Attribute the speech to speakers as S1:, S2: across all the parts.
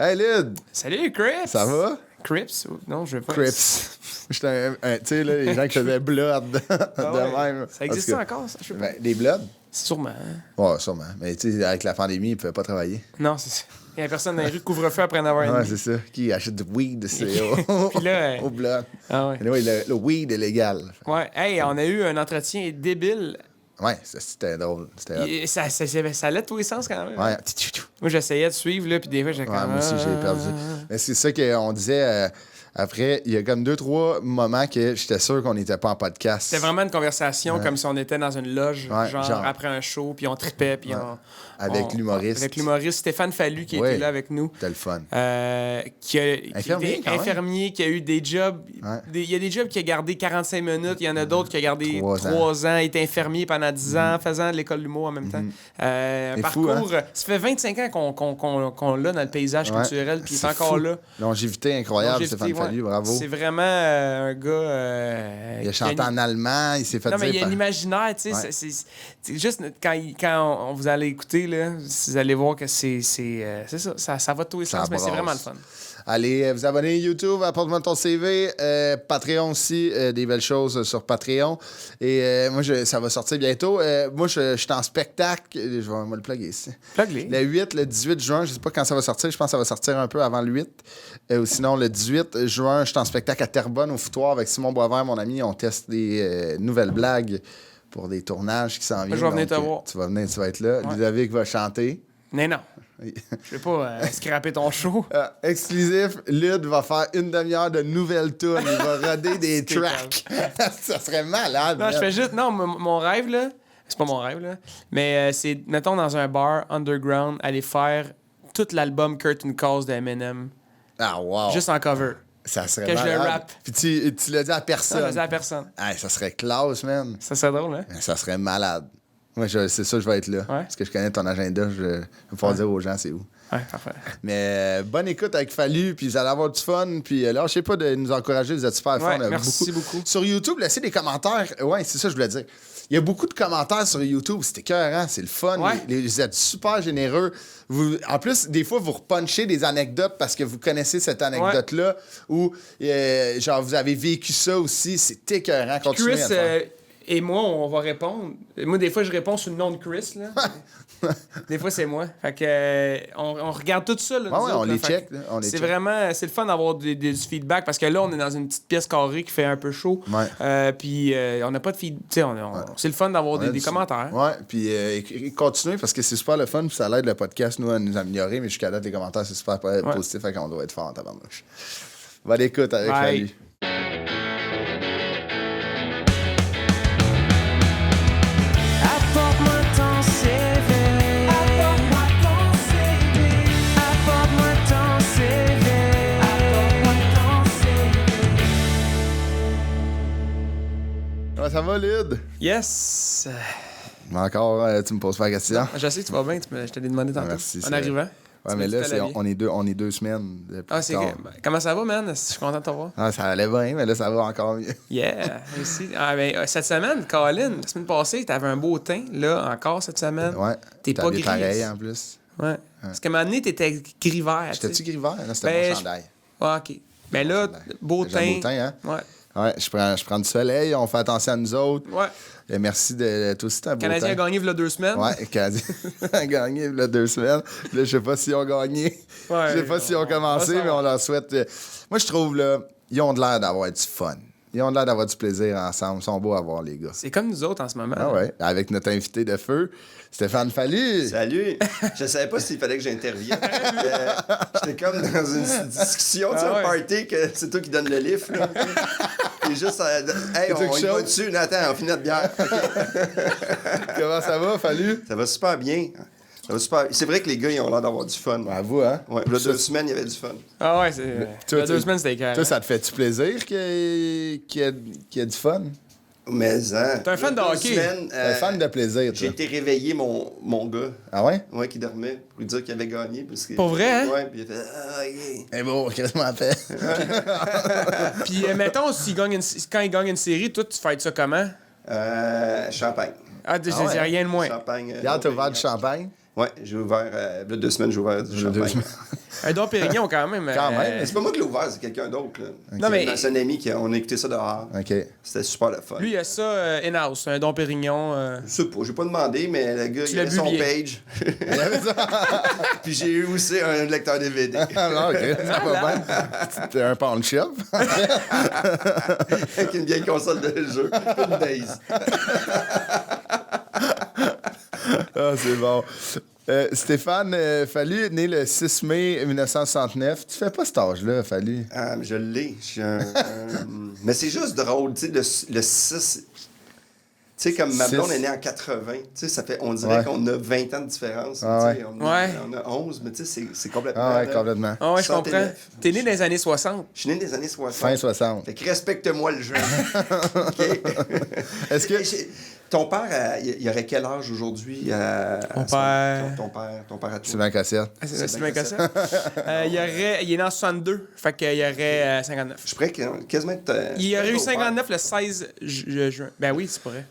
S1: Hey, Lyd!
S2: Salut, Crips!
S1: Ça va?
S2: Crips? Non, je veux pas.
S1: Crips. J'étais tu sais, là, les gens qui faisaient Blood de
S2: ouais.
S1: même.
S2: Ça existe encore, ça? Je sais pas.
S1: Ben, des Bloods?
S2: Sûrement. Hein?
S1: Ouais, sûrement. Mais tu sais, avec la pandémie, ils ne pouvaient pas travailler.
S2: Non, c'est ça. Il y a personne dans les rues de couvre-feu après 9h30.
S1: Ouais, c'est ça. Qui achète du weed, c'est
S2: Puis là,
S1: au Blood.
S2: Ah ouais.
S1: Anyway, le weed est légal.
S2: Ouais. Hey, on a eu un entretien débile.
S1: Ouais, c'était drôle. C'était hot.
S2: Ça allait de tous les sens quand même.
S1: Ouais.
S2: Moi, j'essayais de suivre, là, puis des fois, j'ai
S1: Ouais, moi aussi, j'ai perdu. Mais c'est ça qu'on disait. Après, il y a comme 2-3 moments que j'étais sûr qu'on n'était pas en podcast.
S2: C'était vraiment une conversation comme si on était dans une loge,
S1: Ouais,
S2: genre après un show, puis on tripait, puis
S1: Avec l'humoriste.
S2: Avec l'humoriste Stéphane Fallu qui était là avec nous.
S1: C'était le fun.
S2: Infirmier, infirmier, qui a eu des jobs.
S1: Ouais.
S2: Il y a des jobs qui a gardé 45 minutes, il y en a d'autres qui a gardé 3 ans, il était infirmier pendant 10 ans, faisant de l'école d'humour en même temps. Un parcours.
S1: Fou, hein?
S2: Ça fait 25 ans qu'on l'a dans le paysage culturel, puis il est encore là.
S1: Longévité incroyable, Stéphane Fallu, bravo.
S2: C'est vraiment un gars.
S1: Il a chanté en allemand, il s'est fait dire.
S2: Non, mais il y a un imaginaire, tu sais. C'est juste quand vous allez écouter, là, vous allez voir que c'est ça. Ça va de tous les sens, mais c'est vraiment le fun.
S1: Allez vous abonner à YouTube, apporte-moi ton CV. Patreon aussi, des belles choses sur Patreon. Et moi, ça va sortir bientôt. Moi, je suis en spectacle. Je vais me le plugger ici.
S2: Plug-les.
S1: Le 8, le 18 juin, je sais pas quand ça va sortir. Je pense que ça va sortir un peu avant le 8. Ou sinon, le 18 juin, je suis en spectacle à Terrebonne, au Foutoir, avec Simon Boisvert, mon ami. On teste des nouvelles blagues pour des tournages qui s'en viennent.
S2: Je vais venir te voir.
S1: Tu vas venir, tu vas être là. Ouais. Ludovic va chanter.
S2: Mais non. Je vais pas scraper ton show.
S1: Exclusif, Lyd va faire une demi-heure de nouvelles tunes. Il va roder des tracks. Ça serait malade.
S2: Non, je fais juste... Non, mon rêve, là... C'est pas mon rêve, là. Mais c'est, mettons, dans un bar underground, aller faire tout l'album Curtain Calls de Eminem.
S1: Ah, wow.
S2: Juste en cover.
S1: Ça serait
S2: malade.
S1: Que
S2: je le rappe.
S1: Puis tu l'as dit à personne.
S2: Non, je l'ai dit à personne.
S1: Hey, ça serait classe, man.
S2: Ça serait drôle, hein?
S1: Ça serait malade. Moi, c'est ça, je vais être là. Ouais. Parce que je connais ton agenda, je vais pouvoir dire aux gens c'est où.
S2: Ouais, parfait.
S1: Mais bonne écoute avec Fallu, puis vous allez avoir du fun. Puis là, je sais pas de nous encourager, vous êtes super fun.
S2: Merci beaucoup.
S1: Sur YouTube, laissez des commentaires. Ouais, c'est ça que je voulais dire. Il y a beaucoup de commentaires sur YouTube. C'était écœurant, c'est le fun.
S2: Ouais.
S1: Vous êtes super généreux. En plus, des fois, vous repunchez des anecdotes parce que vous connaissez cette anecdote-là. Ou, genre, vous avez vécu ça aussi. C'est écœurant. Continuez
S2: Chris,
S1: à le faire.
S2: Et moi, on va répondre. Moi, des fois, je réponds sous le nom de Chris, là. Des fois, c'est moi. Fait que on regarde tout ça, là.
S1: Ouais, on les check.
S2: C'est vraiment... C'est le fun d'avoir du feedback, parce que là, on est dans une petite pièce carrée qui fait un peu chaud.
S1: Ouais.
S2: Puis on n'a pas de feedback. Tu sais, c'est le fun d'avoir des commentaires.
S1: Ouais, puis continuez, parce que c'est super le fun, puis ça l'aide le podcast, nous, à nous améliorer, mais jusqu'à date, les commentaires, c'est super positif, fait qu'on doit être fort en tabarnouche. Bonne écoute avec Fallu. Comment ça va, Lyd?
S2: Yes!
S1: Encore, tu me poses pas la question?
S2: Je sais que tu vas bien, je t'ai demandé tantôt.
S1: Merci.
S2: En arrivant.
S1: Ouais, mais là, on est 2 semaines.
S2: C'est que, comment ça va, man? Je suis content de te voir.
S1: Ah, ça allait bien, mais là, ça va encore mieux.
S2: Yeah, aussi. Cette semaine, Colin, la semaine passée, t'avais un beau teint, là, encore cette semaine.
S1: Ouais.
S2: T'es pas gris.
S1: Pareil, en plus.
S2: Ouais. Parce qu'à un moment donné, t'étais gris-vert.
S1: J'étais-tu gris-vert? Là, c'était mon chandail.
S2: Ouais, OK. Mais là, beau teint.
S1: Beau teint, hein?
S2: Ouais.
S1: Ouais, je prends du soleil, on fait attention à nous autres.
S2: Ouais.
S1: Et merci de tout aussi, un beau
S2: Canadien
S1: temps.
S2: a gagné il y a 2 semaines.
S1: Ouais, Canadien a gagné il y a 2 semaines. Là, je sais pas s'ils ont gagné. Je sais pas s'ils ont commencé, mais on leur souhaite. Moi, je trouve, là, ils ont de l'air d'avoir du fun. Ils ont de l'air d'avoir du plaisir ensemble. Ils sont beaux à voir, les gars.
S2: C'est comme nous autres en ce moment.
S1: Ah ouais, avec notre invité de feu, Stéphane Fallu.
S3: Salut! Je savais pas s'il fallait que j'intervienne. J'étais comme dans une discussion, tu sais, un party, que c'est toi qui donne le lift. Là. Et juste, hey, on y va dessus. Attends, on finit notre bière.
S1: Comment ça va, Fallu?
S3: Ça va super bien. C'est vrai que les gars, ils ont l'air d'avoir du fun.
S1: À vous, hein?
S3: Ouais, il y a 2 semaines, il y avait du fun.
S2: Ah ouais, il y a 2 semaines, c'était clair.
S1: Toi, ça te fait-tu plaisir qu'il y ait du fun?
S3: Mais, hein.
S2: T'es un fan de hockey?
S1: T'es un fan de plaisir, toi.
S3: J'ai été réveiller mon gars.
S1: Ah ouais?
S3: Ouais, qui dormait, pour lui dire qu'il avait gagné. Parce que,
S2: pour vrai, hein?
S3: Ouais, puis il a fait yeah.
S1: Eh bon, qu'est-ce qu'on fait?
S2: Puis, mettons, quand il gagne une série, toi, tu fêtes ça comment?
S3: Champagne.
S2: Ah, je dis rien de moins.
S3: Champagne.
S1: Hier, t'as ouvert du champagne?
S3: Ouais, j'ai ouvert. Il y a 2 semaines, j'ai ouvert du champagne.
S2: Un Dom Pérignon, quand même.
S1: Quand même.
S3: Mais c'est pas moi qui l'ai ouvert, c'est quelqu'un d'autre. Là.
S2: Non, mais-
S3: C'est un ami on a écouté ça dehors.
S1: OK.
S3: C'était super le fun.
S2: Lui, il a ça in-house, un Dom Pérignon.
S3: Je sais pas, j'ai pas demandé, mais le gars,
S2: Tu
S3: il
S2: l'as
S3: avait
S2: bu
S3: son
S2: bien.
S3: page. Puis j'ai eu aussi un lecteur DVD.
S1: Ah, OK. Ça va bien. C'était un pawn shop.
S3: Avec une vieille console de jeu. Une base.
S1: Ah, c'est bon. Stéphane Fallu est né le 6 mai 1969. Tu fais pas cet âge-là, Fallu?
S3: Ah, mais je l'ai. Mais c'est juste drôle, tu sais, le 6. Tu sais, comme ma blonde est née en 80, tu sais, ça fait, on dirait qu'on a 20 ans de différence.
S1: Ah,
S3: tu sais,
S2: ouais.
S3: on a 11, mais tu sais, c'est complètement...
S1: Ah, ouais, complètement.
S2: Ah ouais, je comprends.
S3: 69.
S2: T'es né dans les années 60.
S3: Je suis né des années 60.
S1: Fin 60.
S3: Fait que respecte-moi le jeune. OK?
S1: Est-ce que...
S3: Ton père, il aurait quel âge aujourd'hui?
S2: Mon père...
S3: Ton père a tout.
S1: Sylvain Cossette.
S2: Ah, c'est bien que ça. Il est né en 62, fait qu'il y aurait 59.
S3: Je pourrais quasiment être...
S2: Il aurait eu 59 le 16 juin. Ben oui, c'est pas vrai.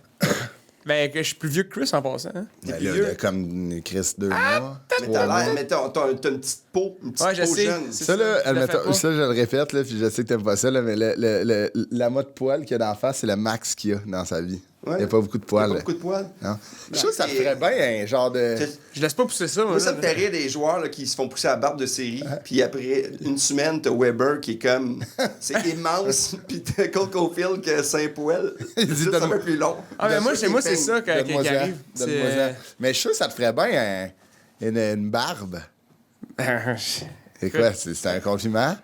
S2: Ben, que je suis plus vieux que Chris en passant. Hein?
S1: Ben
S3: plus
S1: là,
S3: vieux.
S1: il a comme Chris 2 mois.
S3: Mais t'as l'air, mais t'as une petite peau,
S2: Ouais, je sais.
S3: jeune.
S2: C'est
S1: Ça, là,
S2: je le fais pas.
S1: ça, je le répète, là, puis je sais que t'aimes pas ça, là, mais la mode poil qu'il y a d'en face, c'est le max qu'il y a dans sa vie.
S3: Ouais.
S1: Il n'y a pas beaucoup de
S3: T'as
S1: poils.
S3: pas
S1: là.
S3: beaucoup de poils.
S1: Non. Je trouve que ça te ferait bien un genre de...
S2: Je laisse pas pousser ça,
S3: Moi, ça me
S2: là.
S3: fait rire des joueurs là, qui se font pousser à la barbe de série, puis après une semaine, t'as Weber qui est comme. C'est immense, puis t'as Cole Caulfield qui a 5 poils.
S1: Il dit,
S3: Juste un peu plus long.
S2: Ah, mais moi,
S3: Donne-moi
S2: c'est ça qui
S1: Donne-moi-en,
S2: arrive.
S1: donne-moi-en.
S2: C'est...
S1: Mais je suis sûr que ça te ferait bien une barbe. Et quoi, c'est un compliment?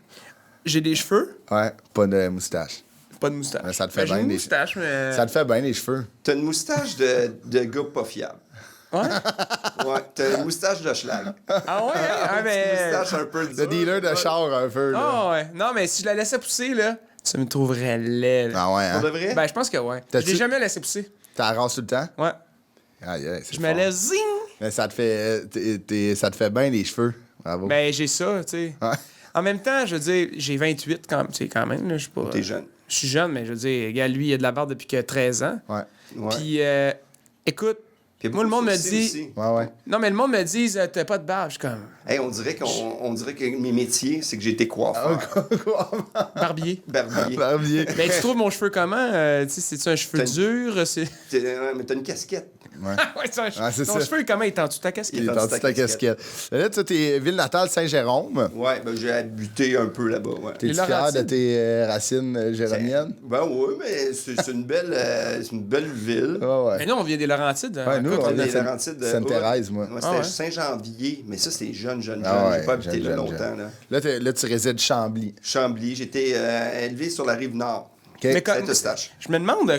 S2: J'ai des cheveux,
S1: Ouais, pas de moustache.
S2: pas de moustache.
S1: Mais ça te fait
S2: Ben, j'ai
S1: bien
S2: une
S1: des-
S2: moustache, mais...
S1: Ça te fait bien les cheveux.
S3: T'as une moustache de gars pas fiable.
S2: Ouais?
S3: Ouais, t'as une moustache de schlag.
S2: Ah ouais? Ah,
S3: Une
S2: mais...
S3: moustache un peu
S1: Le
S3: dure.
S1: dealer de char un peu, là.
S2: Ah ouais. Non, mais si je la laissais pousser, là, tu me trouverais laid, là.
S1: Ah ouais,
S3: Pour de
S1: hein?
S3: vrai?
S2: Ben, je pense que ouais. Je
S1: T'as-tu-
S2: l'ai jamais laissé pousser.
S1: T'as rases tout le temps?
S2: Ouais.
S1: Aïe, aïe, c'est
S2: Je me
S1: fort.
S2: laisse zing!
S1: Mais ça te fait... ça te fait bien les cheveux. Bravo.
S2: Ben, j'ai ça, tu sais.
S1: Ouais.
S2: En même temps, je veux dire, j'ai 28 quand même, tu sais, quand même, là, je suis pas...
S3: T'es jeune.
S2: Je suis jeune, mais je veux dire, gars, lui, il a de la barbe depuis que 13 ans.
S1: Ouais.
S3: Ouais.
S2: Puis, écoute,
S3: Puis
S2: moi, le monde me
S3: aussi,
S2: dit...
S3: aussi.
S1: Ouais, ouais.
S2: Non, mais le monde me dit, t'as pas de barbe. Je suis comme,
S3: Hey, on dirait que mes métiers, c'est que j'ai été coiffeur.
S2: barbier.
S3: Barbier.
S1: Barbier.
S2: Ben, tu trouves mon cheveu comment? Tu sais, c'est-tu un cheveu
S3: T'as-
S2: dur? C'est...
S3: Mais t'as une casquette.
S1: Ouais.
S2: ouais, c'est un
S1: Ah, c'est
S2: ton
S1: ça.
S2: cheveu, comment il est en dessous de ta casquette?
S1: Il est en dessous de ta casquette. Là, tu t'es ville natale Saint-Jérôme.
S3: Ouais, ben j'ai habité un peu là-bas, ouais.
S1: T'es-tu
S2: Les
S1: fier de
S2: Laurentides.
S1: tes racines jérémiennes?
S3: Ben oui, mais c'est une belle ville.
S1: Ouais, ouais.
S2: Mais nous, on vient des Laurentides.
S1: Ouais, nous,
S2: Écoute,
S1: on
S3: est
S1: est
S3: des Laurentides de
S1: Sainte-Thérèse, moi.
S3: Moi, c'était
S2: Ah ouais.
S3: Saint-Janvier, mais ça, c'est jeune.
S1: Ah ouais,
S3: J'ai pas habité
S1: jeune,
S3: là
S1: jeune,
S3: longtemps,
S1: jeune.
S3: là.
S1: Là, tu résides Chambly.
S3: Chambly, j'étais élevé sur la rive nord.
S1: OK?
S2: Mais quand-
S3: Saint-Eustache.
S2: Je me demande,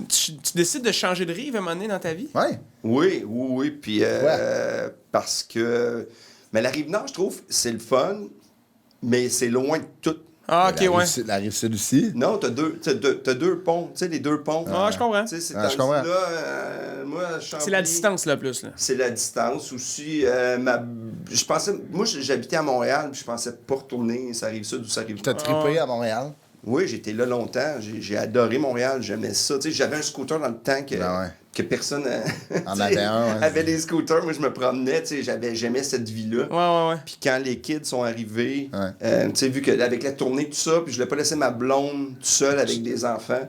S2: tu décides de changer de rive à un moment donné dans ta vie?
S1: Ouais.
S3: Oui, puis parce que... Mais la rive nord, je trouve, c'est le fun, mais c'est loin de tout.
S2: Ah, ok, ouais.
S1: La Rive-Sud aussi.
S3: Non, t'as deux ponts, tu sais, les deux ponts.
S2: Ah, je comprends.
S3: Tu sais, c'est
S1: Ah, je comprends.
S3: là, moi, Chambly,
S2: C'est la distance, là, plus. Là.
S3: C'est la distance aussi. Je pensais... Moi, j'habitais à Montréal, puis je pensais pas retourner, ça arrive sud ou ça arrive
S1: T'as
S3: nord.
S1: trippé à Montréal.
S3: Oui, j'étais là longtemps. J'ai adoré Montréal. J'aimais ça. Tu sais, j'avais un scooter dans le temps
S1: Ben ouais.
S3: que personne
S1: En
S3: tu sais,
S1: avait un, ouais.
S3: avait des scooters. Moi, je me promenais. Tu sais, j'aimais cette vie-là.
S2: Ouais.
S3: Puis quand les kids sont arrivés,
S1: Ouais.
S3: tu sais, vu qu'avec la tournée, tout ça, puis je voulais pas laisser ma blonde toute seule avec des enfants.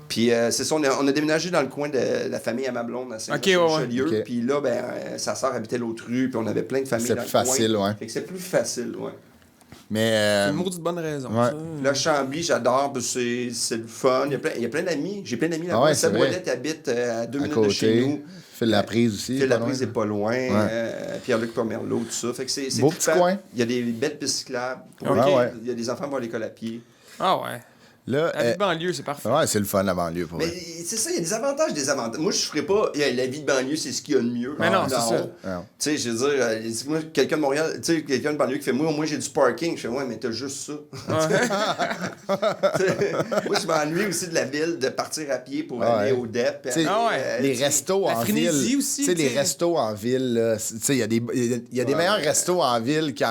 S3: Puis c'est ça, on a déménagé dans le coin de la famille à ma blonde à Saint-Richelieu.
S1: Ok.
S3: Puis là, ben, sa sœur habitait l'autre rue, puis on avait plein de familles
S1: C'est
S3: dans
S1: plus
S3: le coin.
S1: facile, ouais.
S3: Fait que c'est plus facile, ouais.
S1: Mais.
S2: C'est une maudite bonne raison.
S1: ouais.
S2: ça.
S3: Le Chambly, j'adore, parce que c'est le fun. Il y a plein d'amis. J'ai plein d'amis là-bas.
S1: Ah ouais, c'est
S3: Seb
S1: vrai.
S3: Ouellet habite à 2
S1: à
S3: minutes de chez
S1: côté.
S3: nous.
S1: Phil Laprise aussi.
S3: Phil
S1: pas
S3: Laprise
S1: loin.
S3: n'est pas loin. Pierre-Luc Pomerleau, tout ça. Fait que c'est
S1: Beau
S3: trippant.
S1: petit coin.
S3: Il y a des belles pistes cyclables.
S2: Ok.
S1: Ouais.
S3: Il y a des enfants qui vont à l'école à pied.
S2: Ah, ouais.
S1: Là,
S2: La vie de banlieue, c'est parfait.
S1: ouais, c'est le fun, la banlieue, pour
S3: Mais
S1: vrai.
S3: c'est ça, il y a des avantages, des avantages. Moi, je ferais pas. La vie de banlieue, c'est ce qu'il y a de mieux.
S2: Mais non, c'est ça.
S1: Non.
S3: Tu sais, je veux dire, moi, quelqu'un de Montréal, tu sais, quelqu'un de banlieue qui fait, moi, au moins, j'ai du parking. Je fais, ouais, mais t'as juste ça. Tu sais, moi, je m'ennuie aussi de la ville, de partir à pied pour aller au DEP.
S1: Tu sais,
S2: Ah ouais.
S1: les restos
S2: La
S1: en
S2: frénésie
S1: ville.
S2: aussi,
S1: Tu sais, les
S2: tu sais.
S1: restos en ville, là, tu sais, il y a des meilleurs restos en ville que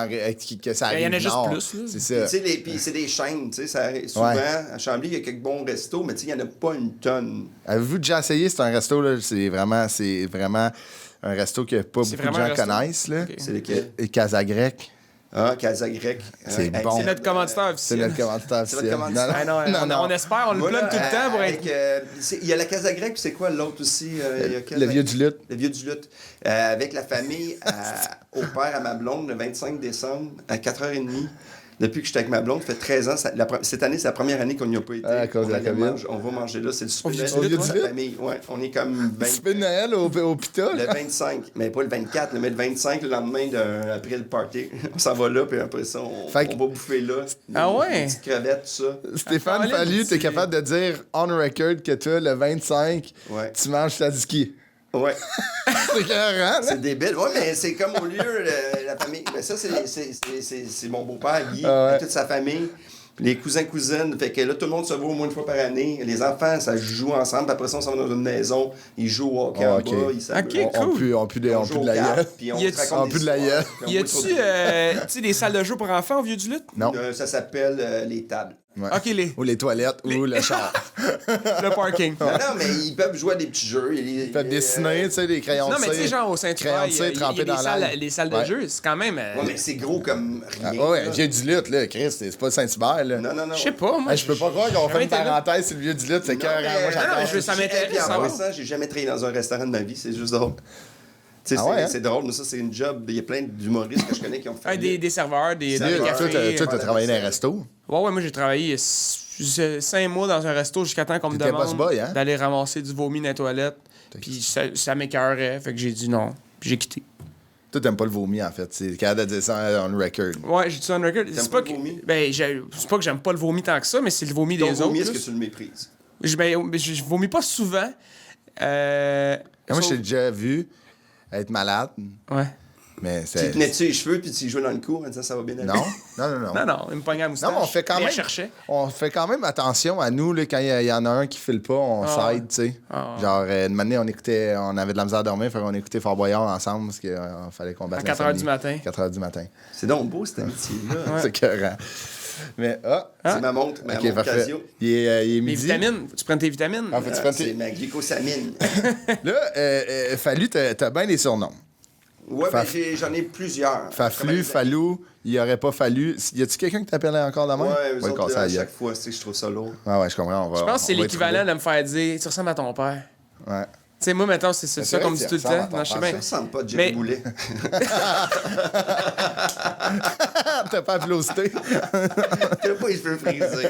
S1: ça
S2: Ben, il y
S1: arrive
S2: en a juste
S1: nord.
S2: plus, là.
S1: C'est
S3: Tu
S1: ça.
S3: sais, puis c'est des chaînes, tu sais, ça arrive souvent. À Chambly, il y a quelques bons restos, mais tu sais, il n'y en a pas une tonne.
S1: Avez-vous déjà essayé? C'est un resto, là, c'est vraiment un resto que pas
S2: C'est
S1: beaucoup de
S2: vraiment
S1: gens
S2: un resto?
S1: connaissent. Là.
S2: Ok.
S3: C'est lequel?
S1: Et Casa Grec.
S3: Ah, Casa Grec.
S1: C'est bon.
S2: C'est notre commanditaire
S1: C'est
S2: officiel.
S1: notre commanditaire
S3: C'est
S1: officiel.
S3: votre commanditaire.
S2: Ah non, on espère, on le
S3: Voilà,
S2: plug tout le temps pour être.
S3: Il y a la Casa Grecque, puis c'est quoi l'autre aussi? Il y a quel-
S1: Le vieux du lutte.
S3: Le vieux du lutte. Avec la famille, au père à ma blonde, le 25 décembre, à 4h30. Depuis que j'étais avec ma blonde, ça fait 13 ans. Cette année, c'est la première année qu'on n'y a pas été.
S1: À cause de la COVID.
S3: On va manger là. C'est le super
S2: Au vieux
S3: de
S1: du
S3: la
S1: lutte?
S3: famille. Ouais, on est comme 20.
S1: Souper de Noël au Pita.
S3: Le 25, mais pas le 24, mais le 25, le lendemain après le party. On s'en va là, puis après ça, on va bouffer là.
S2: Ah ouais?
S3: Des petites crevettes, tout ça.
S1: Stéphane
S2: Ah,
S1: Fallu,
S2: c'est-
S1: t'es capable de dire on record que toi, le 25,
S3: Ouais.
S1: tu manges tzatziki.
S3: Ouais.
S1: C'est carré, hein?
S3: C'est débile. Ouais, mais c'est comme au lieu, la famille. Mais ça, c'est mon beau-père, Guy,
S1: Ah ouais.
S3: et toute sa famille. Les cousins, cousines. Fait que là, tout le monde se voit au moins une fois par année. Les enfants, ça joue ensemble. Puis après ça, on s'en va dans une maison. Ils jouent au hockey
S1: Ah,
S3: en
S1: ok.
S3: bas. Ils s'amusent.
S2: Ok, cool.
S1: On pue de
S3: On joue au
S1: la
S3: cartes,
S1: gueule.
S3: puis on
S2: Y
S3: se
S2: a-tu-
S3: raconte
S1: on pue de la
S3: des
S1: gueule.
S3: histoires, puis on
S2: Y
S3: boit trop
S2: a-tu
S3: de-
S2: tu sais, des salles de jeu pour enfants au vieux du lutte?
S1: Non.
S3: Ça s'appelle les tables.
S1: Ouais.
S2: Ok,
S1: Ou les toilettes, ou le char.
S2: le parking.
S3: Non, mais ils peuvent jouer à des petits jeux.
S1: Ils peuvent dessiner, tu sais, des crayons
S2: Non,
S1: de
S2: mais tu sais,
S1: cire.
S2: genre au Saint-Hubert,
S1: Crayon de
S2: il y
S1: cire
S2: a
S1: trempé dans l'ail.
S2: les salles de
S1: Ouais.
S2: jeu, c'est quand même.
S3: Ouais, mais c'est gros comme
S1: Ah,
S3: rien.
S1: ouais,
S3: là.
S1: vieux du lutte, là, Chris, c'est pas le Saint-Hubert, là.
S3: Non, non, non.
S2: Je sais pas, moi.
S1: Hey, je peux pas croire qu'on fait
S2: jamais
S1: une
S2: été là.
S1: parenthèse sur le vieux du lutte, c'est
S3: Non,
S1: carré.
S3: mais-
S1: Moi, j'adore.
S2: non, mais je veux ça m'intéresse,
S3: Puis en
S2: ça va.
S3: passant, j'ai jamais travaillé dans un restaurant de ma vie, c'est juste drôle. Tu sais,
S1: Ah ouais, hein?
S3: c'est drôle, mais ça, c'est une job. Il y a plein d'humoristes que je connais qui ont fait.
S2: Ah, des serveurs, des
S3: Serveurs.
S1: Toi,
S2: cafés.
S1: t'as travaillé dans un resto.
S2: Ouais, moi j'ai travaillé 5 mois dans un resto jusqu'à temps qu'on me
S1: T'étais boss
S2: demande
S1: boy, hein?
S2: d'aller ramasser du vomi dans les toilettes. Puis ça m'écœurait, fait que j'ai dit non. Puis j'ai quitté.
S1: Toi, t'aimes pas le vomi, en fait. C'est capable de dire ça on record.
S2: Ouais, j'ai dit ça on record. C'est
S3: pas
S2: pas
S3: le
S2: que
S3: vomi?
S2: ben c'est pas que j'aime pas le vomi tant que ça, mais c'est le vomi
S3: Ton
S2: des
S3: vomi,
S2: autres.
S3: est-ce que
S2: plus.
S3: tu le méprises?
S2: Je vomis pas souvent.
S1: Moi,
S2: sauf-
S1: j'ai déjà vu être malade,
S2: Ouais.
S1: mais
S3: Tu
S1: c'est...
S3: tenais-tu les cheveux puis tu jouais dans le cours en disant ça va bien aller?
S1: Non, non.
S2: Non, il me pognait à la moustache.
S1: Non, mais on fait quand
S2: Il la
S1: même.
S2: cherchait.
S1: On fait quand même attention à nous, là, quand il y en a un qui file pas, on
S2: Ah
S1: s'aide, tu sais.
S2: Ah ouais.
S1: Genre, une année, on avait de la misère à dormir, fait qu'on écoutait Fort Boyard ensemble parce qu'il fallait qu'on batte
S2: À 4 heures du matin.
S1: 4 heures du matin.
S3: C'est donc beau, cette amitié-là.
S1: C'est écœurant. Mais,
S3: C'est ma montre, ma
S1: ok,
S3: montre
S1: parfait.
S3: Casio.
S1: Il est
S2: Les
S1: midi.
S2: vitamines, tu prends tes vitamines.
S1: Ah, faut-tu prendre
S3: C'est
S1: tes-
S3: ma glycosamine.
S1: Là, Fallu, t'as bien des surnoms.
S3: Ouais,
S1: Faf-
S3: mais j'en ai plusieurs.
S1: Faflu, Fallou, il aurait pas fallu. Y a-tu quelqu'un qui t'appelait encore de même?
S3: Ouais,
S1: On
S3: eux
S1: va le
S3: autres,
S1: casser
S3: là,
S1: la
S3: à
S1: gueule.
S3: chaque fois, je trouve ça lourd.
S1: Ouais, je comprends.
S2: Je pense que c'est l'équivalent de me faire dire tu ressembles à ton père.
S1: Ouais.
S2: Tu sais, moi, maintenant, c'est ça
S1: c'est
S2: qu'on
S1: vrai
S2: me dit
S1: que
S2: tout
S1: tu
S2: le
S1: ressembles à
S2: temps.
S1: ton
S2: Non, je sais
S1: père,
S3: Ça
S2: bien.
S3: ressemble pas à Jerry
S2: Mais-
S3: Boulet.
S1: T'as pas applaudité.
S3: T'as pas les cheveux frisés.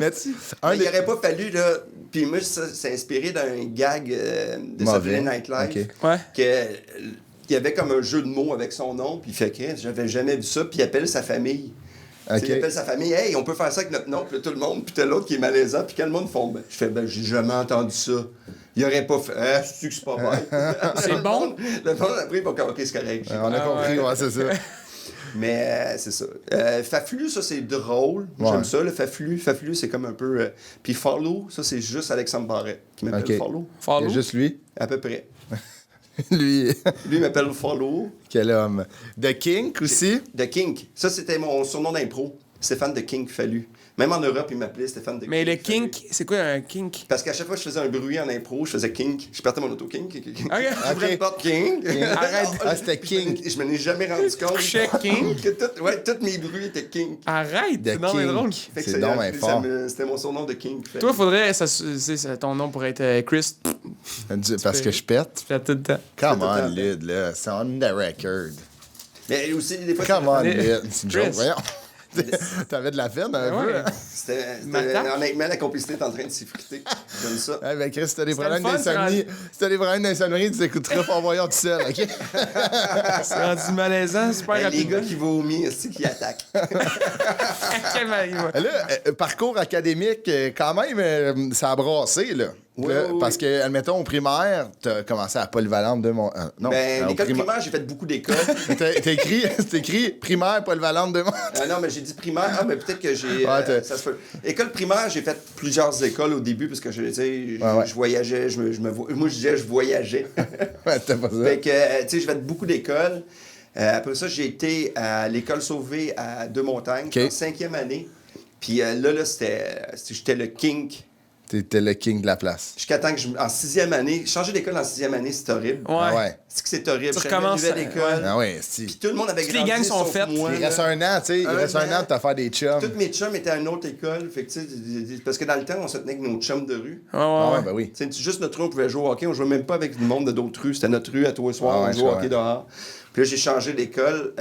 S1: Mais un
S3: Mais il
S1: des-
S3: aurait pas fallu, là. Puis moi, ça, c'est inspiré d'un gag de
S1: Mauvais.
S3: Saturday Night Live.
S1: Ok.
S2: Ouais.
S3: Il y avait comme un jeu de mots avec son nom, puis il fait que j'avais jamais vu ça, puis il appelle sa famille.
S1: Ok.
S3: Il appelle sa famille, hey, on peut faire ça avec notre nom, puis là, tout le monde, puis t'as l'autre qui est malaisant, puis quand le monde font, je fais, ben, j'ai jamais entendu ça. Il aurait pas fait, ah, c'est que c'est pas vrai.
S2: C'est bon?
S3: Le monde, après, il va dire, ok, c'est correct.
S1: On a
S2: Ah
S1: compris,
S2: ouais.
S1: ouais, c'est ça.
S3: Mais c'est ça. Faflu, ça, c'est drôle.
S1: Ouais.
S3: J'aime ça, le Faflu. Faflu, c'est comme un peu. Puis Follow, ça, c'est juste Alexandre Barrette qui m'appelle
S1: Ok.
S3: Follow.
S1: Il y
S2: Follow.
S1: a juste lui.
S3: À peu près.
S1: Lui,
S3: Lui, il m'appelle Follow.
S1: quel homme. The Kink aussi.
S3: The Kink. Ça, c'était mon surnom d'impro. Stéphane de Kink Fallu. Même en Europe, il m'appelait Stéphane de
S2: Mais le
S3: Fallu.
S2: kink, c'est quoi un kink?
S3: Parce qu'à chaque fois que je faisais un bruit en impro, je faisais Kink. Je partais mon auto Kink. Je voulais une porte Kink.
S2: Arrête.
S1: Ah, c'était Kink.
S3: Je m'en ai jamais rendu compte.
S2: Couchais Kink.
S3: Que ouais, tous mes bruits étaient Kink.
S2: Arrête!
S1: The
S2: C'est non, mais drôle.
S1: Kink.
S3: Fait que
S1: C'est donc bien fort.
S3: C'était mon surnom de Kink. Fait.
S2: Toi, faudrait. Ton nom pourrait être Chris.
S1: Parce que je pète.
S2: Tu fais tout le temps.
S1: Come
S3: tout le
S1: on,
S3: temps.
S1: Lyd, là. C'est on the record.
S3: Mais aussi, des fois,
S1: Come on,
S2: Mais-
S1: Lyd. C'est une joke,
S2: Chris.
S1: voyons. T'avais de la peine un peu,
S2: ouais.
S1: hein?
S3: c'était
S2: M'attaque.
S3: honnêtement, la complicité est en train de s'effriter. J'aime ça.
S1: Eh ben, Chris, si t'as des
S2: C'était
S1: problèmes
S2: le fun,
S1: d'insomnie, si t'as des problèmes d'insomnie, tu écouteras Fort Boyard tout seul, OK?
S2: C'est rendu malaisant, super
S3: Les
S2: rapidement.
S3: gars qui vomissent, c'est qui attaquent.
S2: Quel mal- ouais.
S1: Là, parcours académique, quand même, ça a brassé, là.
S3: Oui,
S1: Là,
S3: oui,
S1: parce que, admettons, au primaire, t'as commencé à polyvalente de mon... non,
S3: Ben,
S1: au
S3: l'école primaire, j'ai fait beaucoup d'écoles.
S1: T'as écrit primaire polyvalente de mon...
S3: Non, mais j'ai dit primaire. Ah, mais peut-être que j'ai.
S1: Ouais, t'as-
S3: ça se peut. École primaire, j'ai fait plusieurs écoles au début parce que tu sais,
S1: Ouais.
S3: je voyageais. Moi, je disais, je voyageais.
S1: Ouais, t'as pas ça.
S3: Fait que, tu sais, j'ai fait beaucoup d'écoles. Après ça, j'ai été à l'école Sauvé à Deux-Montagnes,
S1: OK.
S3: en 5e année. Puis là, j'étais le kink
S1: T'étais le king de la place.
S3: Jusqu'à temps que en 6e année, changer d'école en 6e année, c'est horrible.
S2: Ouais.
S1: Ah ouais.
S3: C'est que c'est horrible.
S2: Tu
S3: Je suis arrivé
S2: recommences
S3: à l'école.
S1: Ah ouais, si.
S3: Puis tout le monde avait
S2: Toutes les
S3: grandi,
S2: gangs sont
S3: sauf
S2: faites.
S3: moi,
S1: Il
S3: là.
S1: reste un an, tu sais. Il reste un an de te faire des chums.
S3: Tous mes chums étaient à une autre école. Fait que, tu sais, parce que dans le temps, on se tenait avec nos chums de rue.
S1: Ah ouais, ben oui.
S3: Tu sais, juste notre rue, on pouvait jouer au hockey. On jouait même pas avec le monde de d'autres rues. C'était notre rue à tous les soirs.
S1: Ah ouais,
S3: on jouait au
S1: je
S3: hockey dehors. Puis là, j'ai changé d'école.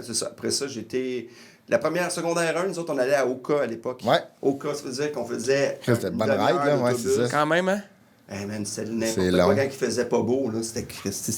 S3: C'est ça. Après ça, j'étais... La première secondaire 1, nous autres, on allait à Oka à l'époque.
S1: Ouais.
S3: Oka, ça veut dire qu'on faisait...
S1: C'était une bonne ride, là. Ouais, c'est ça.
S2: Quand même, hein?
S3: Hey man, c'était
S1: C'est
S3: n'importe
S1: long.
S3: quoi quand il faisait pas beau, là. C'était...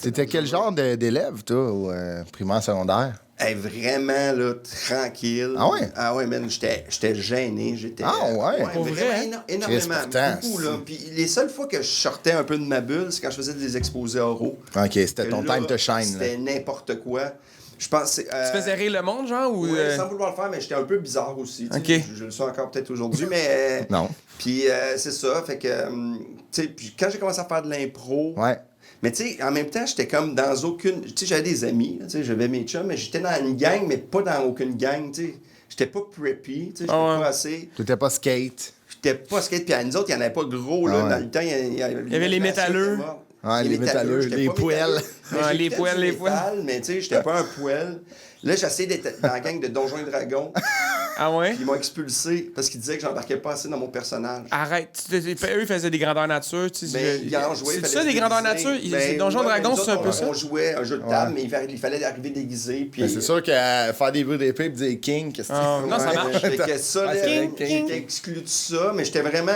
S1: T'étais quel genre d'élève, toi, au primaire, secondaire?
S3: Hey, vraiment, là, tranquille.
S1: Ah ouais?
S3: Ah ouais, man, j'étais gêné. J'étais...
S1: Ah ouais?
S2: Pour
S3: vraiment,
S2: vrai?
S3: énormément.
S1: Chris, pourtant,
S3: Beaucoup, là. Puis les seules fois que je sortais un peu de ma bulle, c'est quand je faisais des exposés oraux.
S1: OK, c'était
S3: Que
S1: ton
S3: là,
S1: time to shine.
S3: C'était n'importe quoi. Je pense que
S2: Tu faisais rire le monde, genre? Ou,
S3: ouais, sans vouloir le faire, mais j'étais un peu bizarre aussi. tu sais.
S2: Ok.
S3: Je le suis encore peut-être aujourd'hui, mais...
S1: Non.
S3: Puis c'est ça, fait que... tu sais, puis quand j'ai commencé à faire de l'impro...
S1: Ouais.
S3: Mais tu sais, en même temps, j'étais comme dans aucune... Tu sais, j'avais des amis, tu sais, j'avais mes chums, mais j'étais dans une gang, mais pas dans aucune gang, tu sais. J'étais pas preppy, tu sais, j'étais pas assez...
S1: T'étais pas skate.
S3: J'étais pas skate, puis à nous autres, il y en avait pas gros, là,
S1: Ah ouais.
S3: dans le temps. Il y
S2: avait les métalleux.
S1: Ouais, les métalleux,
S3: j'étais
S1: les
S3: pas
S1: poêles.
S3: métalleux. Mais
S2: Ouais, les
S3: j'étais
S2: poêles,
S3: du
S2: les
S3: métal, mais tu sais, j'étais pas un poêle. Là, j'essayais d'être dans la gang de Donjons et Dragons,
S2: Ah ouais?
S3: puis ils m'ont expulsé parce qu'ils disaient que j'embarquais pas assez dans mon personnage.
S2: Arrête. Eux, ils faisaient des grandeurs nature. Tu sais,
S3: Ben, ils en jouaient.
S2: c'est
S3: fallait
S2: ça,
S3: se
S2: des grandeurs
S3: déguiser.
S2: nature?
S3: Ben,
S2: Donjons
S3: ouais,
S2: Dragons,
S3: nous
S2: c'est un
S3: autres,
S2: peu ça?
S3: On jouait un jeu de table, mais il fallait arriver déguisé. Puis...
S1: Ben, c'est sûr que faire des bruits d'épée et dire King, qu'est-ce que
S2: Ah, non, ça
S3: Ouais,
S2: marche.
S3: fait que ça, là,
S2: King, King.
S3: j'étais exclu de ça, mais j'étais vraiment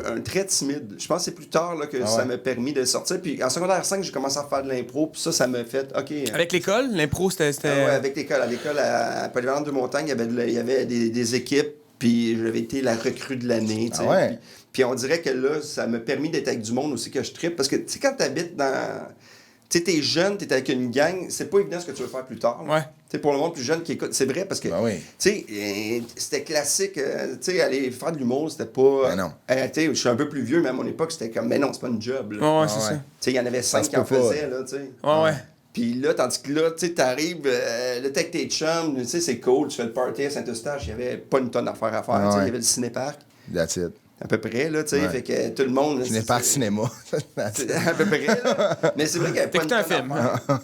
S3: un très timide. Je pense que c'est plus tard là, que ça m'a permis de sortir. Puis en secondaire 5, j'ai commencé à faire de l'impro, puis ça m'a fait, OK.
S2: Avec l'école, l'impro, c'était...
S3: Ouais, avec l'école. À l'école, à Polyvalente de Montagne, il y avait des équipes, puis j'avais été la recrue de l'année. tu sais.
S1: Ah ouais?
S3: Puis on dirait que là, ça m'a permis d'être avec du monde aussi que je trippe. Parce que, tu sais, quand t'habites dans... Tu sais, t'es jeune, t'es avec une gang, c'est pas évident ce que tu veux faire plus tard. là.
S2: Ouais.
S3: Tu sais, pour le monde plus jeune qui écoute, c'est vrai parce que...
S1: Ben oui.
S3: Tu sais, c'était classique. Tu sais, aller faire de l'humour, c'était pas...
S1: Ben non.
S3: Tu sais, je suis un peu plus vieux, mais à mon époque, c'était comme... Mais non, c'est pas une job, là.
S2: Ouais,
S1: Ah
S2: c'est
S1: ouais.
S2: ça.
S3: Tu sais, il y en avait 5
S1: se
S3: qui en
S1: peut pas.
S3: faisaient, là, tu sais.
S2: Ouais, ouais.
S3: Puis là, tandis que là, tu sais, t'arrives, là, t'es avec tes chums, tu sais, c'est cool, tu fais le party à Saint-Eustache, il y avait pas une tonne d'affaires à faire,
S1: Ah
S3: tu sais,
S1: ouais.
S3: il y avait le cinéparc,
S1: That's it.
S3: à peu près, là, tu sais,
S1: Ouais.
S3: fait que tout le monde...
S1: Je n'ai pas cinéma. That's it.
S3: À peu près, là. Mais c'est vrai qu'il y avait pas une
S2: T'écoutais
S3: tonne
S2: un film.
S3: d'affaires.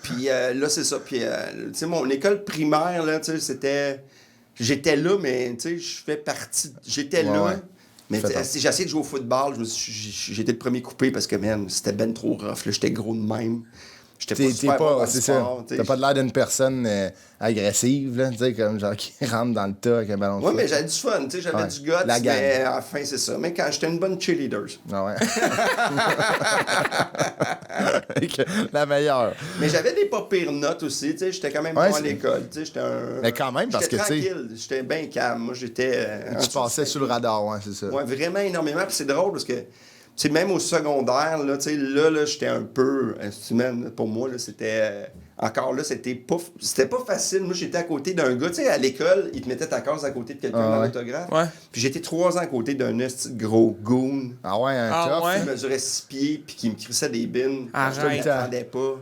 S3: Puis là, c'est ça, puis, tu sais, mon école primaire, là, tu sais, c'était... J'étais là, mais, tu sais, je fais partie... J'étais
S1: Ouais,
S3: là...
S1: ouais.
S3: Mais
S1: Fais
S3: si j'ai essayé de jouer au football, j'étais le premier coupé parce que, man, c'était ben trop rough, là, j'étais gros de même. J'étais pas
S1: T'es
S3: super bon dans le
S1: c'est ça.
S3: sport, tu sais.
S1: T'as pas l'air d'une personne agressive, là, tu sais, comme genre qui rentre dans le tas avec un ballon de
S3: Ouais,
S1: foot.
S3: mais j'avais du fun, tu sais, j'avais
S1: Ouais.
S3: du guts,
S1: La gang.
S3: mais à la fin, c'est ça. Mais quand j'étais une bonne cheerleader.
S1: Ah ouais. La meilleure.
S3: Mais j'avais des pas pires notes aussi, tu sais, j'étais quand même
S1: Ouais,
S3: bon à
S1: c'est-
S3: l'école, tu sais, j'étais un...
S1: Mais quand même, parce
S3: j'étais
S1: que, tu sais-
S3: tranquille, j'étais bien calme, moi, j'étais...
S1: Tu passais sous le radar, ouais, c'est ça.
S3: Ouais, vraiment énormément, puis c'est drôle parce que, tu sais, même au secondaire, là, tu sais, là, j'étais un peu... man, pour moi, là, c'était... encore là, c'était pas facile. Moi, j'étais à côté d'un gars, tu sais, à l'école, il te mettait ta case à côté de quelqu'un dans
S1: ouais.
S3: l'autographe.
S2: Ouais.
S3: Puis j'étais 3 ans à côté d'un esti de gros goon.
S1: Ah ouais, un
S2: Ah
S1: tough.
S2: ouais?
S3: Il mesurait 6 pieds, puis qui me crissait des bines.
S2: Arrête.
S3: Je ne m'attendais pas.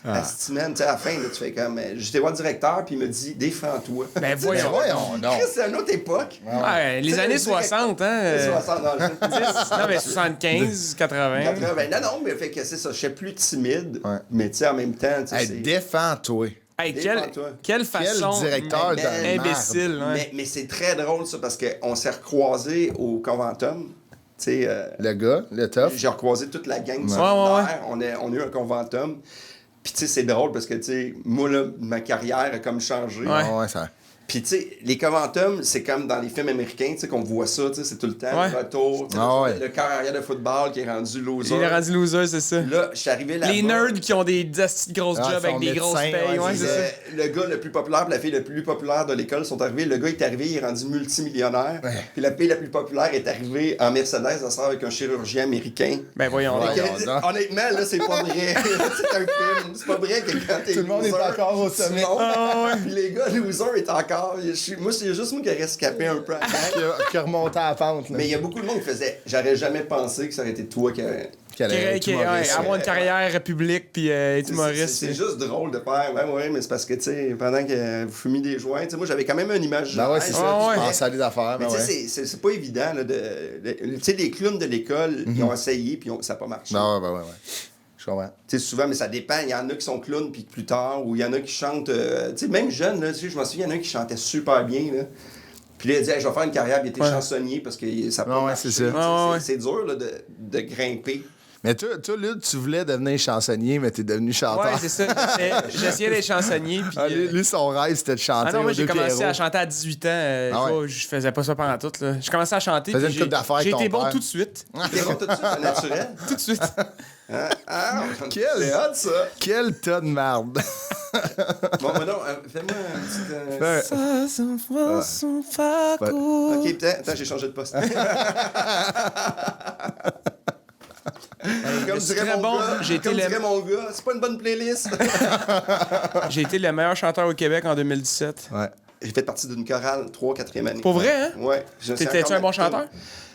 S3: Asti, man, tu sais, à la fin, là, tu fais comme... J'étais voir le directeur, puis il me dit « Défends-toi. »
S2: Ben voyons.
S1: Voyons, non.
S3: Chris, c'est une autre époque.
S2: Ouais, les
S3: Tu sais,
S2: années
S3: le directeur-
S2: 60, hein?
S3: Les 60 dans le jeu.
S2: Non, mais 75, 80.
S3: 80. Non, mais fait que c'est ça. Je suis plus timide,
S1: Ouais.
S3: mais tu sais, en même temps, tu sais,
S1: Hey,
S3: c'est...
S1: défends-toi.
S2: Hey,
S3: Défends-toi.
S2: quelle façon
S1: directeur de merde.
S2: imbécile, ouais.
S3: Mais c'est très drôle, ça, parce qu'on s'est recroisés au Conventum. Tu sais,
S1: Le gars, le tough.
S3: j'ai recroisé toute la gang du
S1: Ouais.
S3: secondaire. On a eu un Conventum. Puis, tu sais, c'est drôle parce que, tu sais, moi, là, ma carrière a comme changé.
S2: Ouais.
S1: Ah ouais, ça.
S3: Puis, tu sais, les Conventums, c'est comme dans les films américains, tu sais, qu'on voit ça, tu sais, c'est tout le temps,
S2: Ouais.
S3: le retour, tu sais,
S1: Ah ouais.
S3: le carrière de football qui est rendu loser.
S2: Il est rendu loser, c'est ça.
S3: Là, je suis arrivé là-bas.
S2: Les nerds qui ont des asti de grosses
S1: Ah,
S2: jobs
S1: ils
S2: avec
S1: sont
S2: des grosses
S1: médecins,
S2: payes,
S1: ouais,
S2: ouais,
S1: c'est
S2: c'est ça.
S3: Le gars le plus populaire et la fille la plus populaire de l'école sont arrivés. Le gars est arrivé, il est rendu multimillionnaire.
S1: Ouais.
S3: Puis la fille la plus populaire est arrivée en Mercedes, elle sort avec un chirurgien américain.
S2: Ben voyons.
S1: Ouais.
S2: donc.
S3: Que-
S1: donc.
S3: honnêtement, là, c'est pas vrai. C'est un film. C'est pas vrai que quand t'es
S1: Tout le monde est
S3: loser,
S1: encore au sommet.
S3: tu montes.
S2: Ah ouais.
S3: Puis les gars, loser est encore. Moi, c'est juste moi qui ai rescapé un peu à la gang.
S1: Qui remontait à la pente, là.
S3: Mais il y a beaucoup de monde qui faisait. J'aurais jamais pensé que ça aurait été toi qui
S2: avoir une carrière publique puis être humoriste.
S3: C'est juste drôle de faire. Ouais, mais c'est parce que, tu sais, pendant que vous fumiez des joints, tu sais, moi, j'avais quand même une image.
S1: Ben ouais, c'est ça. Tu penses à des affaires.
S3: Mais tu sais, c'est pas évident, là, tu sais, les clowns de l'école, ils ont essayé puis ça n'a pas marché.
S1: Non, ouais. Je comprends.
S3: Tu sais, souvent, mais ça dépend. Il y en a qui sont clowns puis plus tard, ou il y en a qui chantent. Tu sais, même jeunes, là, tu sais, je m'en souviens, il y en a un qui chantait super bien, là. Puis là, il a dit, hey, je vais faire une carrière, il était chansonnier parce que ça n'a pas marché.
S1: C'est ça.
S3: C'est dur, là, de grimper.
S1: Mais toi, Luc, tu voulais devenir chansonnier, mais t'es devenu chanteur.
S2: Ouais, c'est ça. J'essayais d'être chansonnier. Puis,
S1: lui, son rêve, c'était de chanter.
S2: Ah non, moi, j'ai commencé à chanter à 18 ans. Je faisais pas ça pendant tout. J'ai commencé à chanter.
S1: J'ai
S2: été bon tout de suite.
S3: T'es bon tout de suite, naturel?
S2: Tout de suite.
S3: C'est hot, ça.
S1: Quel tas de merde.
S3: Bon, non, fais-moi un petit... Ok, attends, j'ai changé de poste. Comme dirait mon gars, c'est pas une bonne playlist.
S2: J'ai été le meilleur chanteur au Québec en 2017.
S1: Ouais.
S3: J'ai fait partie d'une chorale 3-4e année.
S2: Pour vrai, hein?
S3: Ouais.
S2: T'étais-tu un bon chanteur?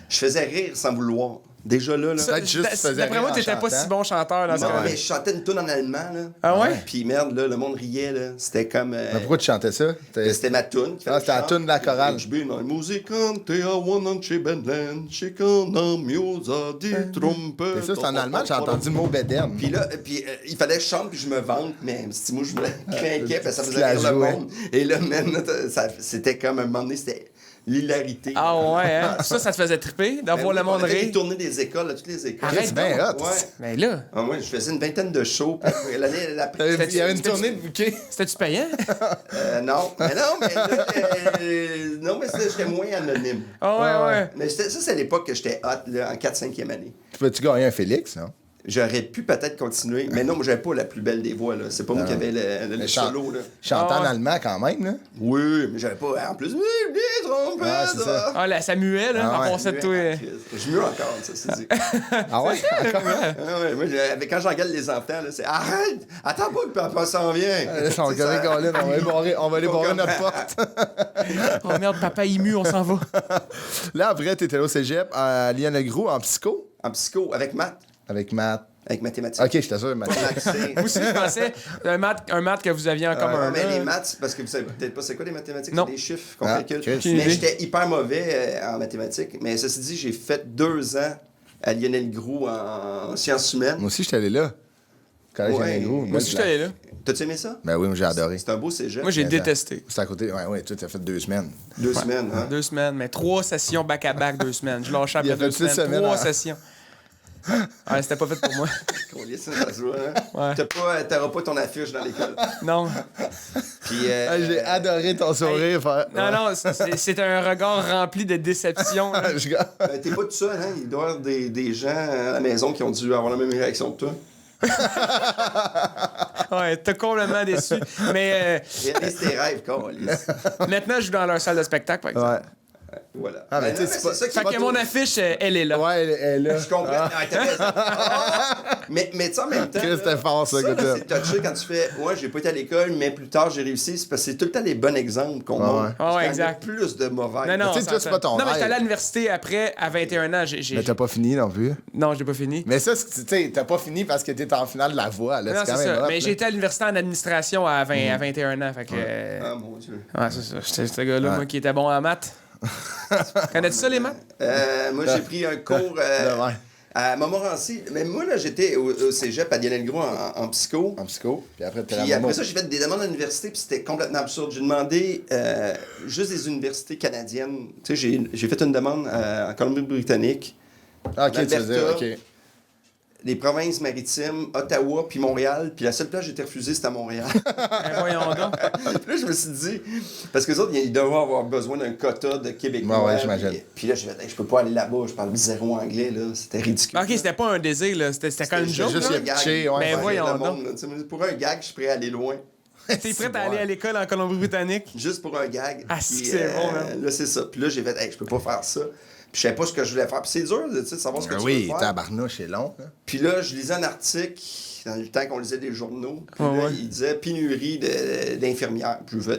S3: Je faisais rire sans vouloir. Déjà là.
S2: D'après moi, t'étais pas si bon chanteur dans ce cas-là.
S3: Non, mais je chantais une tune en allemand, là.
S2: Ah ouais?
S3: Puis merde, là, le monde riait, là. C'était comme.
S1: Mais pourquoi tu chantais ça?
S3: C'était ma tune.
S1: C'était la tune de la chorale.
S3: Ich bin ein Musikant, der Wannanschebenden, schicken am Musa, die Trompette.
S1: C'est ça, c'est en allemand, j'ai entendu le mot Beden.
S3: Puis là, il fallait que je chante puis je me vante, mais si moi je me craquais, parce que ça faisait rire le monde. Et là, même, c'était comme un moment donné, c'était l'hilarité.
S2: Ah ouais, hein? Ça te faisait triper d'avoir le monde rire?
S3: J'ai tourné des écoles, toutes les écoles.
S1: C'est bien hot.
S3: Ouais.
S2: Mais là...
S3: Ah, moi, je faisais une vingtaine de shows. L'année après...
S1: Il y avait une tournée de bouquets.
S2: C'était-tu payant?
S3: Non. Mais j'étais moins anonyme.
S2: Ah ouais.
S3: Mais ça, c'est à l'époque que j'étais hot, là, en 4-5e année.
S1: Tu peux-tu gagner un Félix, non?
S3: J'aurais pu peut-être continuer, mais non, moi, j'avais pas la plus belle des voix, là. C'est pas moi qui avais le solo, là.
S1: Chantant en allemand, quand même, là.
S3: Oui, mais j'avais pas... En plus, des trompettes,
S1: c'est ça.
S2: Ah, là, ça muait, là, en passant de toi.
S3: Je mue encore, ça, c'est dit.
S1: Ah ouais?
S3: Moi, quand j'engueule les enfants, là, c'est « Arrête! Attends pas que papa s'en vient! »
S1: On va aller barrer notre porte.
S2: Oh merde, papa, il mue, on s'en va.
S1: Là, après, t'étais au cégep à Lyon-le-Gros, en psycho?
S3: En psycho, avec Matt.
S1: Avec Matt.
S3: Avec mathématiques.
S1: Ok, je t'assure, mathématiques.
S2: Moi aussi, je pensais un maths que vous aviez en commun.
S3: Mais les maths, parce que vous savez peut-être pas c'est quoi les mathématiques,
S2: non.
S3: c'est des chiffres qu'on calcule. Mais j'étais hyper mauvais en mathématiques. Mais ceci dit, j'ai fait 2 ans à Lionel-Groux en sciences humaines.
S1: Moi aussi, j'étais allé là. Collège Lionel-Groux.
S2: Moi aussi, j'étais allé là.
S3: T'as-tu aimé ça?
S1: Ben oui, moi j'ai adoré.
S3: C'est un beau cégep.
S2: Moi, j'ai détesté.
S1: C'est à côté. Ouais, tu as fait 2 semaines.
S3: 2 semaines, hein?
S2: 2 semaines, mais 3 sessions back-à-back, 2 semaines. Je lâchais après 2 semaines. 3 sessions. Ouais, c'était pas fait pour moi.
S3: Ça se voit, hein?
S2: Ouais.
S3: T'auras pas ton affiche dans l'école.
S2: Non.
S3: Puis,
S1: j'ai adoré ton sourire.
S2: Non, c'est un regard rempli de déception.
S3: T'es pas tout seul, hein? Il doit y avoir des gens à la maison qui ont dû avoir la même réaction que toi.
S2: Ouais, t'es complètement déçu. Mais.
S3: Réalise tes rêves, câlisse.
S2: Maintenant, je joue dans leur salle de spectacle, par exemple.
S3: Ouais. Voilà.
S1: Ah, mais tu sais, c'est
S3: ça qui
S2: fait que mon affiche, elle est là.
S1: Ouais, elle est là.
S3: Je comprends. Mais tu sais, en même temps.
S1: C'était fort, ça,
S3: c'est touché quand tu fais. Ouais, j'ai pas été à l'école, mais plus tard, j'ai réussi. C'est parce que c'est tout le temps les bons exemples qu'on montre.
S2: Ouais, exact.
S3: Il y a plus de mauvais.
S2: Non,
S1: tu sais, c'est pas ton
S2: non, mais j'étais allé à l'université après, à 21 ans.
S1: Mais t'as pas fini non plus.
S2: Non, j'ai pas fini.
S1: Mais ça, tu sais, t'as pas fini parce que t'es en finale de la voix. Là.
S2: Non, c'est ça. Mais j'ai été à l'université en administration à 21 ans. Fait que.
S3: Ah, mon Dieu.
S2: Ouais, c'est ça. J'étais ce gars-là, moi, qui était bon en maths. Connais-tu ça, les maths?
S3: Moi, j'ai pris un cours à Montmorency. Mais moi, là, j'étais au cégep à Lionel-Gros en psycho.
S1: En psycho. Puis après,
S3: ça, j'ai fait des demandes à l'université, puis c'était complètement absurde. J'ai demandé juste des universités canadiennes. Tu sais, j'ai fait une demande en Colombie-Britannique.
S1: Ah, ok, tu veux dire, ok.
S3: Les provinces maritimes, Ottawa, puis Montréal. Puis la seule place que j'ai été refusée, c'était à Montréal.
S2: Voyons donc.
S3: Puis là, je me suis dit, parce que les autres, ils doivent avoir besoin d'un quota de Québécois.
S1: Ouais, j'imagine.
S3: Puis là, je me je peux pas aller là-bas, je parle 0 anglais, là. C'était ridicule.
S2: Ok, c'était pas un désir, là. C'était quand même une joke.
S3: Juste
S2: là.
S3: un gag.
S2: Mais voyons donc.
S3: Pour un gag, je suis prêt à aller loin.
S2: T'es prêt à aller à l'école en Colombie-Britannique?
S3: Juste pour un gag.
S2: Ah, c'est bon, man.
S3: Là, c'est ça. Puis là, j'ai fait, je peux pas faire ça. Puis je savais pas ce que je voulais faire. Puis c'est dur, tu sais, de savoir ce que tu veux faire.
S1: Oui, tabarnouche, c'est long. Hein?
S3: Puis là, je lisais un article, dans le temps qu'on lisait des journaux. Puis là, il disait pénurie d'infirmières. Puis je fais,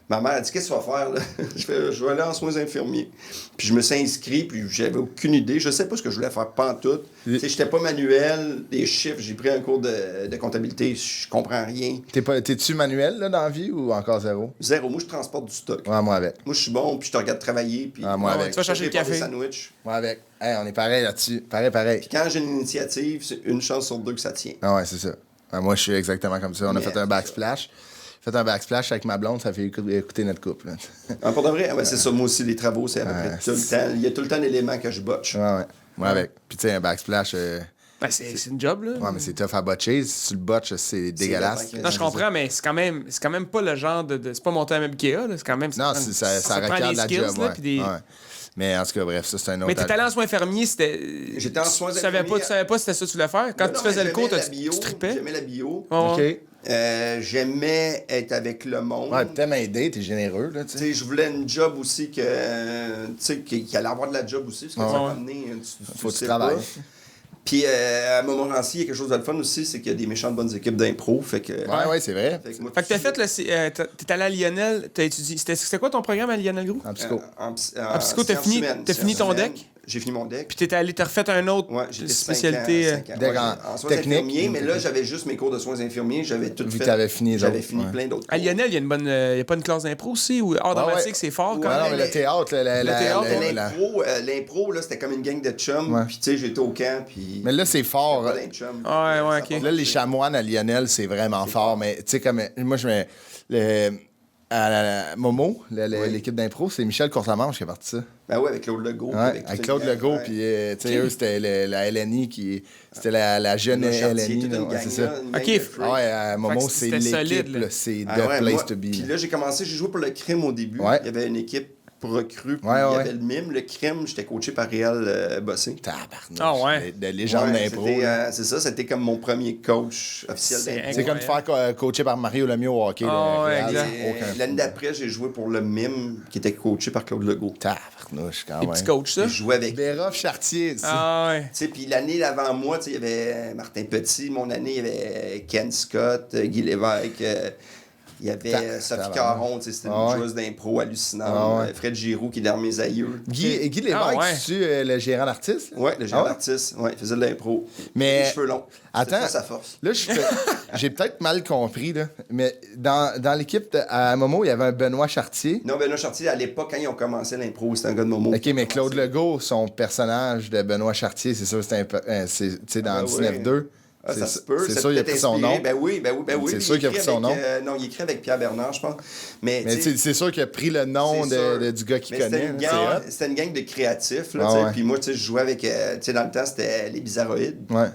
S3: Ma mère a dit, qu'est-ce que tu vas faire, là? Je vais aller en soins infirmiers. Puis je me suis inscrit, puis j'avais aucune idée. Je sais pas ce que je voulais faire pantoute. Tu sais, j'étais pas manuel, des chiffres. J'ai pris un cours de comptabilité, je comprends rien.
S1: T'es-tu manuel, là, dans la vie, ou encore zéro?
S3: Zéro. Moi, je transporte du stock.
S1: Ouais, moi avec.
S3: Moi, je suis bon, puis je te regarde travailler, puis...
S1: moi avec.
S2: Tu vas chercher le café.
S3: Des sandwichs.
S1: Moi avec. Hey, on est pareil là-dessus. Pareil.
S3: Puis quand j'ai une initiative, c'est une chance sur deux que ça tient.
S1: Ah ouais, c'est ça. Moi, je suis exactement comme ça. On a fait un backsplash. Avec ma blonde, ça fait écouter notre couple.
S3: Ah, pour de vrai, c'est ça. Moi aussi, les travaux, c'est à peu près tout le temps. Il y a tout le temps l'élément que je botche.
S1: Ouais. Moi avec. Puis tu sais, un backsplash...
S2: c'est une job, là.
S1: Ouais, mais c'est tough à botcher. Si tu le botches, c'est dégueulasse.
S2: Non, je comprends, mais c'est quand même pas le genre de c'est pas monter à même Ikea, là. C'est quand même...
S1: Non, ça requiert de la job, ouais. Mais en tout cas, bref, ça, c'est un autre...
S2: Mais t'es allé en soins infirmiers, c'était...
S3: J'étais en soins infirmiers.
S2: Tu savais pas si c'était ça que tu voulais faire? Quand tu faisais le cours, tu trippais?
S3: J'aimais la bio.
S1: OK.
S3: J'aimais être avec le monde.
S1: Ouais, t'aimes aider, t'es généreux, là, tu sais.
S3: Je voulais une job aussi qui allait avoir de la job aussi, parce que ça m'a amené...
S1: Faut que tu travailles.
S3: Puis à Montmorency, il y a quelque chose de le fun aussi, c'est qu'il y a des méchantes bonnes équipes d'impro. Fait que,
S1: ouais, c'est vrai.
S3: Fait
S2: que t'as fait, t'es allé à Lionel, t'as étudié. C'était quoi ton programme à Lionel Gros?
S1: En psycho.
S3: En
S2: psycho, t'as fini ton deck?
S3: J'ai fini mon deck.
S2: Puis t'as refait un autre spécialité.
S3: En soins infirmiers, mais là, j'avais juste mes cours de soins infirmiers, j'avais tout fait.
S1: T'avais fini
S3: J'avais fini plein d'autres cours.
S2: À Lionel, il y a pas une classe d'impro aussi, ou art dramatique, c'est fort quand même?
S1: Non, mais le théâtre,
S3: l'impro, là, c'était comme une gang de chums, puis tu sais, j'étais au camp, puis...
S1: Mais là, c'est fort.
S2: Ouais, OK.
S1: Là, les chamoines à Lionel, c'est vraiment fort, mais tu sais, comme moi, à Momo, l'équipe d'impro, c'est Michel Courtemanche qui est parti ça.
S3: Ben oui, avec Claude Legault.
S1: Avec Claude Legault, puis tu sais, eux, c'était la LNI c'était la jeune LNI. C'est ça.
S2: OK.
S1: Ouais, Momo, c'est l'équipe, c'est the place to be.
S3: Puis là, j'ai joué pour le crime au début. Il y avait une équipe recrue, puis il y avait le mime. Le crime, j'étais coaché par Réal Bossé.
S1: Tabarnak. De légende d'impro.
S3: C'est ça, c'était comme mon premier coach officiel d'impro.
S1: C'est comme te faire coacher par Mario Lemieux au hockey.
S3: L'année d'après, j'ai joué pour le mime, qui était coaché par Claude Legault.
S1: Tabarnouche, quand
S2: même.
S1: Les
S2: petits coachs, ça?
S3: Je jouais avec...
S1: Béroff Chartier,
S3: Puis l'année d'avant moi, il y avait Martin Petit. Mon année, il y avait Ken Scott, Guy Lévesque... Il y avait Sophie Caron, c'était une joueuse d'impro hallucinante. Fred Giroux qui est dans mes aïeux.
S1: Guy Lévesque, tu le gérant d'artiste?
S3: Oui, le gérant d'artiste. Ouais, il faisait de l'impro.
S1: Mais...
S3: Les cheveux longs.
S1: Attends,
S3: sa force.
S1: Là, j'ai peut-être mal compris, là, mais dans l'équipe à Momo, il y avait un Benoît Chartier.
S3: Non, Benoît Chartier, à l'époque, quand ils ont commencé l'impro, c'était un gars de Momo.
S1: OK, mais Claude Legault, son personnage de Benoît Chartier, c'est sûr, c'est dans 19-2.
S3: Ça se peut.
S1: C'est sûr qu'il a pris son nom.
S3: Ben oui.
S1: C'est sûr qu'il a pris son nom.
S3: Non, il écrit avec Pierre Bernard, je pense. Mais
S1: c'est sûr qu'il a pris le nom du gars qu'il connaît.
S3: C'était une gang de créatifs. Puis moi, je jouais avec... dans le temps, c'était les Bizarroïdes.
S1: Ouais.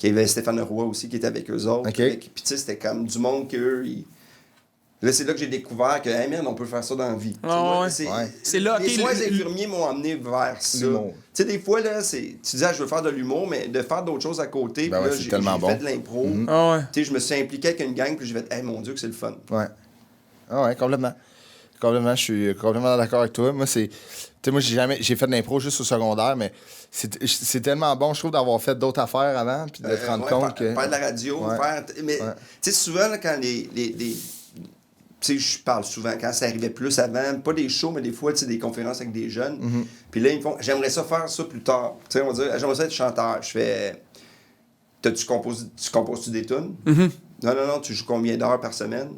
S3: Il y avait Stéphane Leroy aussi qui était avec eux autres.
S1: Okay.
S3: Puis c'était comme du monde qu'eux... Là, c'est là que j'ai découvert que, hey man, on peut faire ça dans la vie.
S2: C'est là
S3: les soins infirmiers m'ont amené vers ça. Tu sais, des fois, là, tu dis, je veux faire de l'humour, mais de faire d'autres choses à côté.
S1: Ben
S3: puis là, j'ai fait de l'impro. Tu sais, je me suis impliqué avec une gang, puis j'ai fait, hey mon Dieu, que c'est le fun.
S1: Ouais. Ouais, complètement. Je suis complètement d'accord avec toi. Moi, tu sais, moi, j'ai fait de l'impro juste au secondaire, mais c'est tellement bon, je trouve, d'avoir fait d'autres affaires avant, puis de te rendre compte que...
S3: Faire de la radio, Mais, tu sais, souvent, là, quand tu sais, je parle souvent, quand ça arrivait plus avant, pas des shows, mais des fois, tu sais, des conférences avec des jeunes. Puis là, ils me font, j'aimerais ça faire ça plus tard. Tu sais, on va dire, j'aimerais ça être chanteur. Je fais, tu composes-tu des tunes? Non, tu joues combien d'heures par semaine?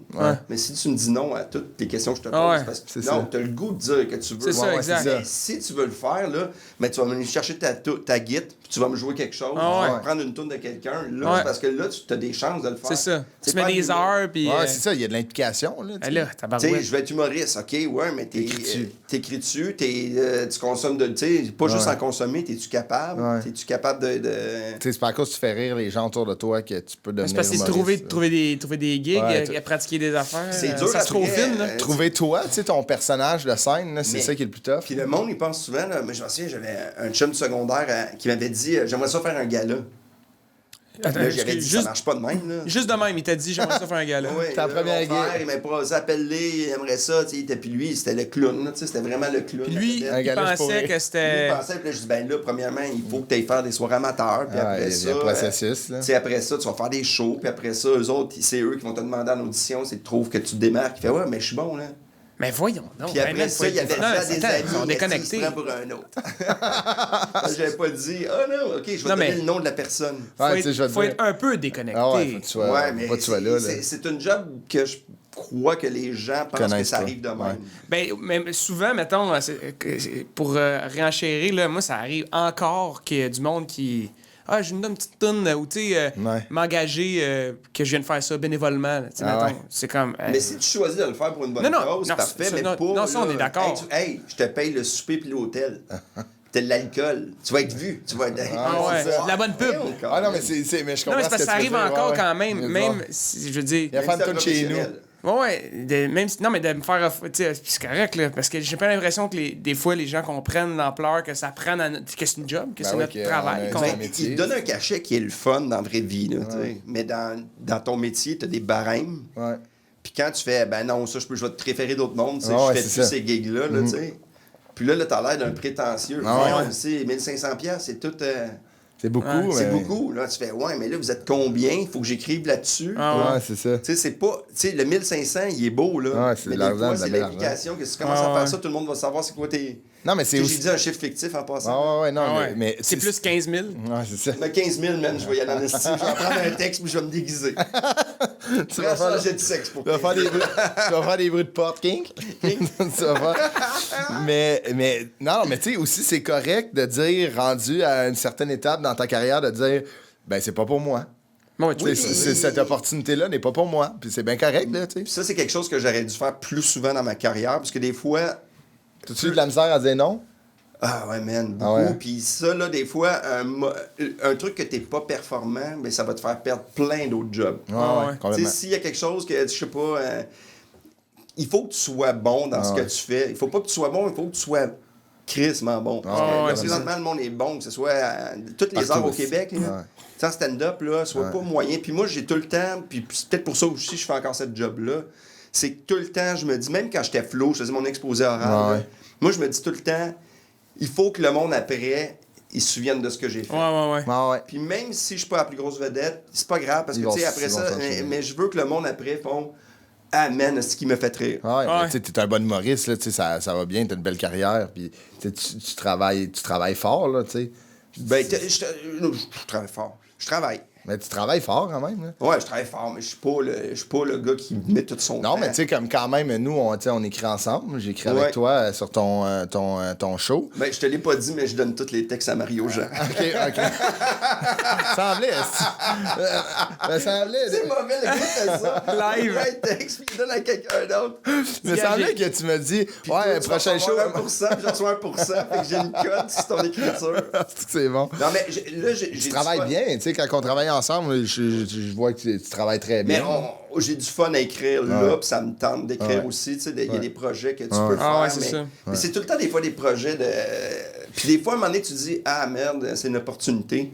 S3: Mais si tu me dis non à toutes les questions que je te pose, parce que tu as le goût de dire que tu veux.
S2: C'est ça, exact.
S3: Mais si tu veux le faire, là, mais tu vas venir chercher ta guitare, puis tu vas me jouer quelque chose, tu vas prendre une tune de quelqu'un, là, parce que là, tu as des chances de le faire.
S2: C'est ça. Tu mets des heures, puis...
S1: Ouais, c'est ça, il y a de l'implication, là.
S2: Tu sais,
S3: je vais être humoriste, OK, ouais, mais t'écris dessus, tu consommes de... Tu sais, pas juste en consommer, t'es-tu capable? T'es-tu capable de... Tu
S1: sais, c'est pas à cause que tu fais rire les gens autour de toi que tu peux devenir humoriste.
S2: C'est parce que c'est trouver des gigs, pratiquer des affaires.
S3: C'est dur
S2: ça se trouve fine, là.
S1: Trouver toi, tu sais, ton personnage de scène, c'est ça qui est le plus tough.
S3: Puis le monde, il pense souvent, là, mais je me souviens, j'avais un chum secondaire qui m'avait dit, j'aimerais ça faire un gala.
S2: Attends,
S3: là, j'avais dit, ça marche pas de même. Là.
S2: Juste de même, il t'a dit, j'aimerais ça faire un gala.
S3: Oui, ta première guerre. Il m'a pas appelé, il aimerait ça, tu sais. Puis lui, c'était le clown, tu sais, c'était vraiment le clown.
S2: Puis lui, il pensait que c'était.
S3: Il pensait, puis là, je dis, ben là, premièrement, il faut que tu ailles faire des soirées amateurs. Puis après ça.
S1: Il y a un processus, là.
S3: Tu sais, après ça, tu vas faire des shows. Puis après ça, eux autres, c'est eux qui vont te demander en audition si tu trouves que tu te démarques. Il fait, ouais, mais je suis bon, là.
S2: Mais voyons donc.
S3: Puis après ça, il y avait déjà des amis.
S2: Ils sont déconnectés.
S3: Il se prend pour un autre. J'avais pas dit, OK, je vais donner le nom de la personne.
S2: Faut être un peu déconnecté.
S1: Ah ouais, faut que tu sois,
S3: mais
S1: pas que tu sois là.
S3: C'est une job que je crois que les gens pensent que ça arrive de même.
S2: Ouais. Ben, mais souvent, mettons, pour réenchérir, là, moi, ça arrive encore qu'il y a du monde qui... Ah, je me donne une petite toune ou, tu sais, m'engager que je viens de faire ça bénévolement. Mettons, c'est comme...
S3: Mais si tu choisis de le faire pour une bonne cause, c'est parfait, mais pas...
S2: Non, ça, on est d'accord.
S3: Hey, je te paye le souper puis l'hôtel. T'as de l'alcool. Tu vas être vu. Tu vas être...
S2: De la bonne pub.
S1: Ah non, mais mais je comprends.
S2: Non, mais c'est parce que ça arrive encore quand même. Même, si, je veux dire...
S1: Il y a fan de chez nous.
S2: Ouais, non, mais de me faire... C'est correct, là, parce que j'ai pas l'impression que des fois, les gens comprennent l'ampleur que ça prend, que c'est une job, que c'est notre travail.
S3: Il te donne un cachet qui est le fun dans la vraie vie, là, mais dans ton métier, t'as des barèmes.
S1: Ouais.
S3: Puis quand tu fais, ben non, ça, je vais te référer d'autres mondes, je fais plus ces gigs-là, tu sais. Puis là, t'as l'air d'un prétentieux. C'est 1500$, c'est tout...
S1: C'est beaucoup,
S3: c'est beaucoup. Là, tu fais, mais là, vous êtes combien? Il faut que j'écrive là-dessus.
S1: Ouais, c'est ça.
S3: Tu sais, c'est pas... Tu sais, le 1500, il est beau, là.
S1: C'est
S3: mais des fois, c'est l'application que si tu commences à faire ça, tout le monde va savoir c'est quoi tes...
S1: Non, mais c'est aussi...
S3: J'ai dit un chiffre fictif en passant.
S1: Mais
S2: c'est plus 15 000.
S1: Ouais, c'est ça.
S3: Mais 15 000, man, je vais y aller en estime. Je vais prendre un texte puis je vais me déguiser.
S1: Tu vas faire
S3: j'ai du sexe pour
S1: tu vas faire des bruits de porte, King. Mais non, mais tu sais, aussi, c'est correct de dire, rendu à une certaine étape dans ta carrière, de dire, ben, c'est pas pour moi. Cette opportunité-là n'est pas pour moi. Puis c'est bien correct, là, tu sais.
S3: Ça, c'est quelque chose que j'aurais dû faire plus souvent dans ma carrière, parce que des fois...
S1: T'as-tu eu de la misère à dire non?
S3: Ah ouais, man, beaucoup. Puis ça, là, des fois, un truc que t'es pas performant, ben, ça va te faire perdre plein d'autres jobs.
S1: Tu
S3: sais, s'il y a quelque chose que, je sais pas, il faut que tu sois bon dans ce que tu fais. Il faut pas que tu sois bon, il faut que tu sois crissement bon. Parce que présentement, le monde est bon, que ce soit toutes les arts au Québec, sans stand-up, là, soit pas moyen. Puis moi, j'ai tout le temps, puis c'est peut-être pour ça aussi je fais encore cette job-là, c'est que tout le temps, je me dis, même quand j'étais flow, je faisais mon exposé oral, moi, je me dis tout le temps, il faut que le monde après, ils se souviennent de ce que j'ai fait. Puis même si je suis pas la plus grosse vedette, c'est pas grave, parce que, tu sais, après ça, mais je veux que le monde après font, ah, man, c'est ce qui me fait rire.
S1: Tu sais, t'es un bon humoriste, là, tu sais, ça va bien, t'as une belle carrière, puis tu travailles fort, là, tu sais.
S3: Ben, je travaille fort. Je travaille.
S1: Mais tu travailles fort quand même, là.
S3: Ouais, je travaille fort, mais je suis pas le gars qui met tout son temps.
S1: Non, mais tu sais, comme quand même, nous, on écrit ensemble. J'écris avec toi sur ton show.
S3: Ben, je te l'ai pas dit, mais je donne tous les textes à Mario Jean.
S1: OK. Semblait.
S3: C'est mauvais, le gars fait ça.
S2: Live.
S3: Il texte, puis il donne à quelqu'un d'autre.
S1: Mais semblait que tu me dis, prochain show.
S3: 1%, puis j'en reçois 1%, fait que j'ai une cote sur ton écriture.
S1: C'est bon.
S3: Non, mais là, j'ai
S1: tu travailles bien, tu sais, quand on travaille ensemble, je vois que tu travailles très bien.
S3: Mais j'ai du fun à écrire là, puis ça me tente d'écrire aussi. Tu sais, il y a des projets que tu peux faire. Mais c'est tout le temps des fois des projets de. Puis des fois, à un moment donné, tu dis, ah merde, c'est une opportunité.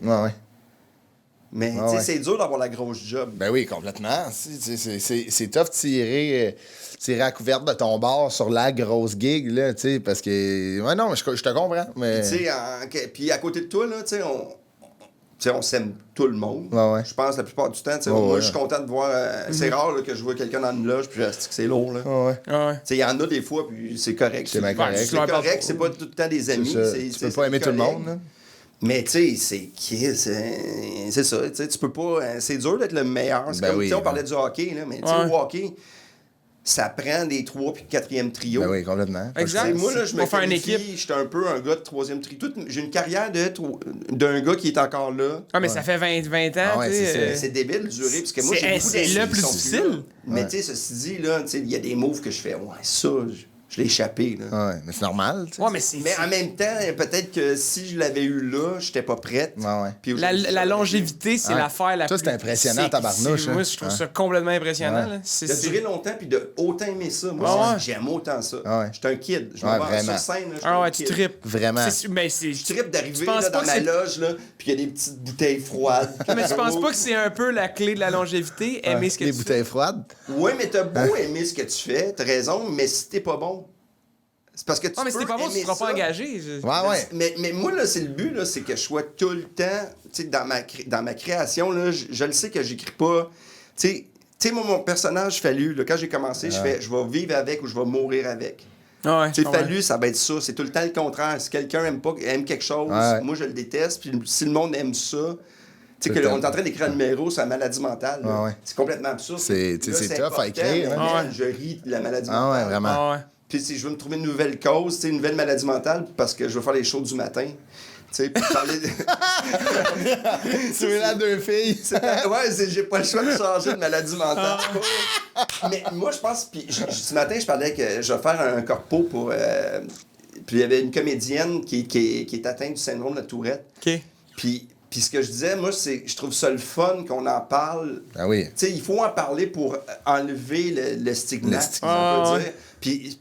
S3: Mais tu sais, c'est dur d'avoir la grosse job.
S1: Ben oui, complètement. C'est tough de tirer à couverte de ton bar sur la grosse gig, là, tu sais, parce que. Ouais, non, je te comprends. Mais...
S3: Tu sais, puis à côté de toi, là, tu sais, on s'aime tout le monde. Je pense la plupart du temps. Moi, je suis content de voir. C'est rare là, que je vois quelqu'un dans une loge, puis je dis que c'est lourd. Il y en a des fois, puis c'est correct.
S1: C'est bien correct.
S3: C'est correct, c'est pas tout le temps des amis.
S1: Tu peux pas aimer tout le monde. Là.
S3: Mais tu sais, c'est ça. Tu peux pas. C'est dur d'être le meilleur. On parlait du hockey, là, mais tu sais, au hockey. Ça prend des 3 puis 4e trio.
S1: Ben oui, complètement.
S2: Exact.
S3: Moi, là, je me faire une équipe. J'étais un peu un gars de 3e trio. J'ai une carrière d'un gars qui est encore là.
S2: Ah, mais ça fait 20 ans.
S3: C'est débile de durer. Parce que moi,
S2: c'est le plus difficile.
S3: Mais tu sais, ceci dit, il y a des moves que je fais. Ouais, ça, je l'ai échappé. Là.
S1: Ouais, mais c'est normal.
S3: Mais en même temps, peut-être que si je l'avais eu là, j'étais pas prête.
S1: Puis
S2: la longévité, c'est l'affaire la plus...
S1: Ça, c'est impressionnant, tabarnouche.
S2: Moi, je trouve ça complètement impressionnant. Là.
S3: Ça a duré longtemps, puis de autant aimer ça. Moi, j'aime autant ça. J'étais un kid. Je me vais sur scène.
S2: Tu tripes.
S1: Vraiment.
S3: Je trippe d'arriver dans ma loge, puis il y a des petites bouteilles froides.
S2: Mais tu penses pas que c'est un peu la clé de la longévité, aimer ce que tu fais?
S1: Les bouteilles froides?
S3: Oui, mais t'as beau aimer ce que tu fais, t'as raison, mais si t'es pas bon... C'est parce que tu
S2: mais si t'es pas bon, tu seras pas engagé.
S3: Mais moi, là, c'est le but, là, c'est que je sois tout le temps, tu sais, dans ma création, là, je le sais que j'écris pas, tu sais, Tu sais, moi, mon personnage Fallu, là, quand j'ai commencé, je vais vivre avec ou je vais mourir avec.
S2: Ouais,
S3: Tu sais, Fallu, ça va être ça. C'est tout le temps le contraire. Si quelqu'un aime quelque chose, moi, je le déteste. Puis si le monde aime ça... Tu sais, qu'on est en train d'écrire un numéro sur la maladie mentale. C'est complètement absurde.
S1: C'est tough à écrire.
S3: Je ris de la maladie mentale.
S1: Ah ouais, vraiment.
S3: Puis si je veux me trouver une nouvelle cause, une nouvelle maladie mentale, parce que je veux faire les shows du matin. Tu sais, puis parler de...
S1: Tu veux là 2 filles?
S3: J'ai pas le choix de changer de maladie mentale. Mais moi, je pense... Puis ce matin, je parlais que je vais faire un corpo pour... puis il y avait une comédienne qui est atteinte du syndrome de la Tourette.
S2: OK.
S3: Puis ce que je disais, moi, c'est je trouve ça le fun qu'on en parle.
S1: Ah oui.
S3: Tu sais, il faut en parler pour enlever le stigmate, on peut dire.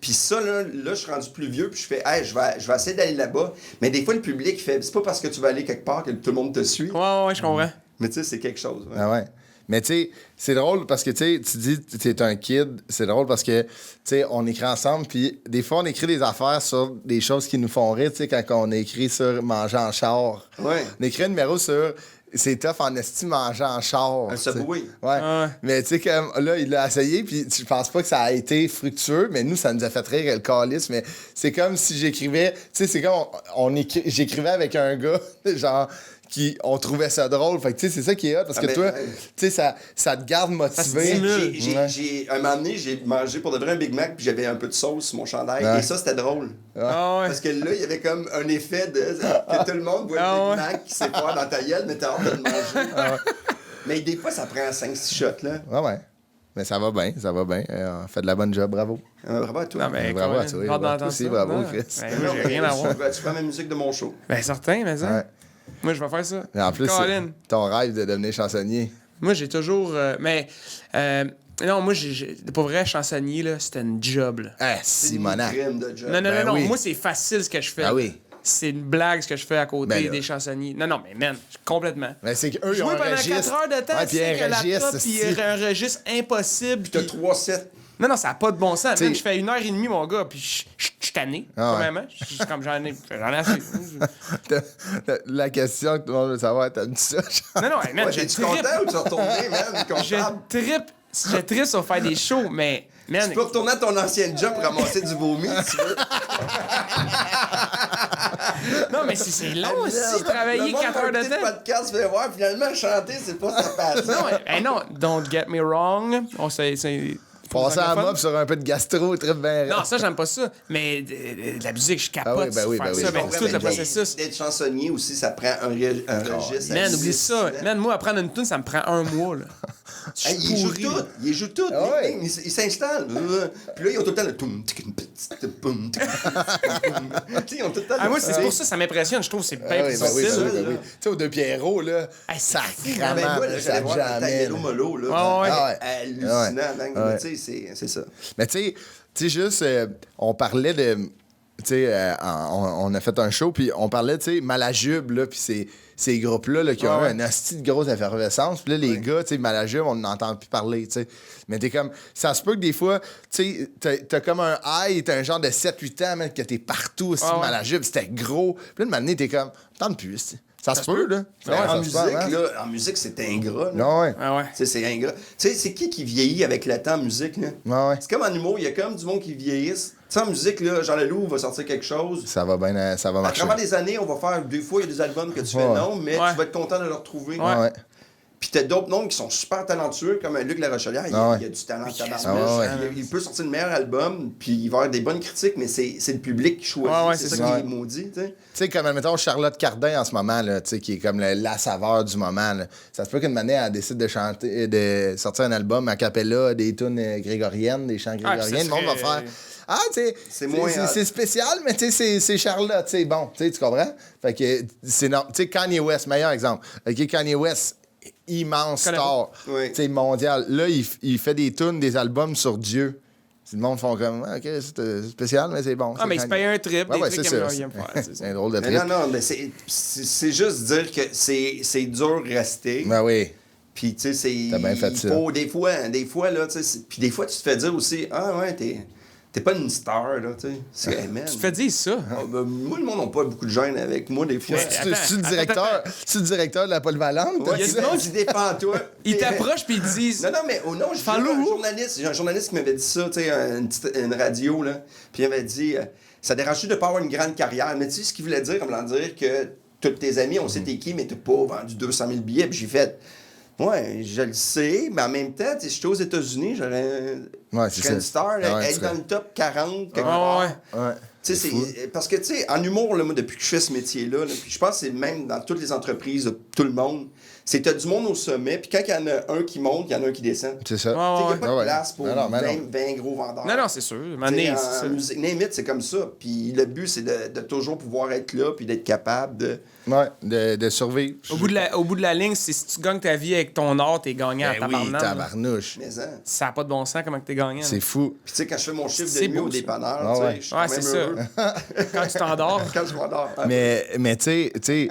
S3: Puis ça, là, je suis rendu plus vieux, puis je fais, hey, je vais essayer d'aller là-bas. Mais des fois, le public fait, c'est pas parce que tu vas aller quelque part que tout le monde te suit.
S2: Ouais, je comprends.
S3: Mais tu sais, c'est quelque chose.
S1: Ah ouais. Mais tu sais, c'est drôle parce que tu dis que tu es un kid. C'est drôle parce que, tu sais, on écrit ensemble. Puis des fois, on écrit des affaires sur des choses qui nous font rire. Tu sais, quand on écrit sur manger en char.
S3: Ouais.
S1: On écrit un numéro sur c'est tough en estime manger en char.
S3: Un Subway.
S1: Ouais. Mais tu sais, comme là, il l'a essayé. Puis je pense pas que ça a été fructueux. Mais nous, ça nous a fait rire le calice. Mais c'est comme si j'écrivais. Tu sais, c'est comme j'écrivais avec un gars, genre. On trouvait ça drôle. Fait que, tu sais, c'est ça qui est hot, parce que toi, tu sais, ça te garde motivé.
S3: Un moment donné, j'ai mangé pour de vrai un Big Mac, puis j'avais un peu de sauce sur mon chandail, et ça, c'était drôle. Parce que là, il y avait comme un effet de que tout le monde voit le Big Mac qui s'épare dans ta gueule, mais t'as hâte de le manger. Mais des fois, ça prend 5-6 shots, là.
S1: Ouais. Mais ça va bien. On fait de la bonne job, bravo.
S3: Bravo à toi.
S2: Non, mais
S1: bravo à toi. Bravo aussi, bravo, Chris.
S2: Moi, j'ai rien à voir.
S3: Tu prends ma musique de mon show.
S2: Ben, certain, mais ça. Moi, je vais faire ça.
S1: Mais en plus, c'est ton rêve de devenir chansonnier.
S2: Moi, j'ai toujours... non, moi, pour vrai, chansonnier, là, c'était une job. Là.
S1: Ah, Simonac.
S2: Non. Moi, c'est facile ce que je fais.
S1: Ah oui.
S2: C'est une blague ce que je fais à côté des chansonniers. Non, mais man, complètement.
S1: Mais c'est qu'eux, ils ont
S2: jouer
S1: un
S2: pendant
S1: registre.
S2: 4 heures de temps,
S1: puis un registre.
S2: Puis un registre impossible.
S3: Puis t'as 3 sets.
S2: Non, ça n'a pas de bon sens. Man, je fais 1h30, mon gars, puis je suis tanné, premièrement. Comme j'en ai assez.
S1: La question que tout le monde veut savoir, t'aimes-tu ça?
S2: Non, man,
S3: t'es-tu content ou tu vas retourner, man?
S2: Je trippe sur faire des shows, mais... Man,
S3: tu peux retourner à ton ancien job pour ramasser du vomi, si tu veux.
S2: Non, mais c'est long aussi, travailler 4 heures de temps.
S3: Le podcast, fais voir, finalement, chanter, c'est pas sa passion.
S2: Non, don't get me wrong.
S1: Passer à la mob sur un peu de gastro, très bien.
S2: Non, ça, j'aime pas ça. Mais de la musique, je capote
S1: oui.
S2: ça. Ben, tout le processus.
S3: D'être chansonnier aussi, ça prend un registre.
S2: Man, oublie ça. Man, moi, apprendre une tune, ça me prend 1 mois, là.
S3: Il joue tout. Il s'installe. Puis là, ils ont tout le temps le... Ils ont tout le temps...
S2: Moi, c'est pour ça, ça m'impressionne. Je trouve que c'est bien plus difficile.
S1: Tu sais, aux Deux Pierrot, là, ça crame.
S3: J'allais voir un Taïelo Molo, là. Hallucinant. Tu sais, c'est ça.
S1: Mais tu sais, juste, on parlait de... Tu sais, on a fait un show, puis on parlait, tu sais, Malajube, là, puis ces groupes-là là, qui ont eu une hostie de grosse effervescence. Puis là, les gars, tu sais, Malajube, on n'entend plus parler, tu sais. Mais t'es comme... Ça se peut que des fois, tu sais, t'as comme un high, t'as un genre de 7-8 ans, même, que t'es partout aussi, Malajube, c'était gros. Puis là, de m'amener, t'es comme... T'en plus, tu sais. Ça se peut, là.
S3: En musique, c'est ingrat. C'est ingrat. Tu sais, c'est qui vieillit avec le temps en musique, là? C'est comme en humour, il y a comme du monde qui vieillisse. Tu sais, en musique, là, Jean Leloup va sortir quelque chose.
S1: Ça va bien, ça va marcher.
S3: À travers les années, on va faire... Des fois, il y a des albums que tu fais non, mais tu vas être content de le retrouver. Puis t'as d'autres noms qui sont super talentueux, comme Luc Larochelière, il a du talent il peut sortir le meilleur album, puis il va avoir des bonnes critiques, mais c'est le public qui choisit. C'est ça qui est maudit, tu sais. Tu
S1: sais, comme, admettons, Charlotte Cardin en ce moment, là, tu sais, qui est comme la saveur du moment, là. Ça se peut qu'une année, elle décide de sortir un album a cappella, des tunes grégoriennes, des chants grégoriens. Le monde va faire... tu sais, c'est spécial, mais tu sais, c'est Charlotte, tu sais, bon, tu comprends? Fait que, c'est tu sais, Kanye West, meilleur exemple. OK, Kanye West, immense star, tu sais, mondial. Là, il fait des tunes, des albums sur Dieu. Le monde font comme, OK, c'est spécial, mais c'est bon.
S2: Mais il se paye un trip, des trucs qu'il aime faire.
S1: C'est un drôle de trip.
S3: Non, mais c'est juste dire que c'est dur de rester.
S1: Ben oui.
S3: Puis, tu sais, c'est...
S1: T'as bien fait ça.
S3: Des fois, là, tu sais... Puis des fois, tu te fais dire aussi, t'es T'es pas une star, là, tu sais. C'est, hey, man.
S2: Tu te fais dire ça.
S3: Moi, le monde n'a pas beaucoup de gêne avec moi, des fois.
S1: C'est le directeur de la polyvalente?
S3: Ouais, il y a du monde qui dépend toi.
S2: Ils t'approchent puis ils disent...
S3: Non, mais je suis un journaliste. J'ai un journaliste qui m'avait dit ça, tu sais, une radio, là. Puis il m'avait dit, ça dérange de pas avoir une grande carrière. Mais tu sais, ce qu'il voulait dire, comme l'en dire que tous tes amis, on sait t'es qui, mais t'as pas vendu 200 000 billets. Puis j'ai fait... Ouais, je le sais, mais en même temps, si j'étais aux États-Unis, j'aurais une star, être dans le top 40 quelque part.
S1: Ouais.
S3: Parce que, tu sais, en humour, là, moi, depuis que je fais ce métier-là, puis je pense que c'est même dans toutes les entreprises, de tout le monde, c'est que t'as du monde au sommet, puis quand il y en a un qui monte, il y en a un qui descend.
S1: C'est ça.
S3: Il n'y a pas de place pour 20 gros vendeurs.
S2: Non, c'est sûr.
S3: En musique, Name It, c'est comme ça. Puis le but, c'est de toujours pouvoir être là, puis d'être capable de...
S1: Ouais, de survivre.
S2: Au bout de la ligne, si tu gagnes ta vie avec ton art, t'es gagnant à
S1: oui, tabarnouche.
S3: Ça
S2: n'a pas de bon sens comment t'es gagnant.
S1: C'est fou.
S3: Puis tu sais, quand je fais mon chiffre de nuit au dépanneur, je suis quand même heureux.
S2: Quand tu t'endors.
S3: Quand je m'endors.
S1: Mais tu sais,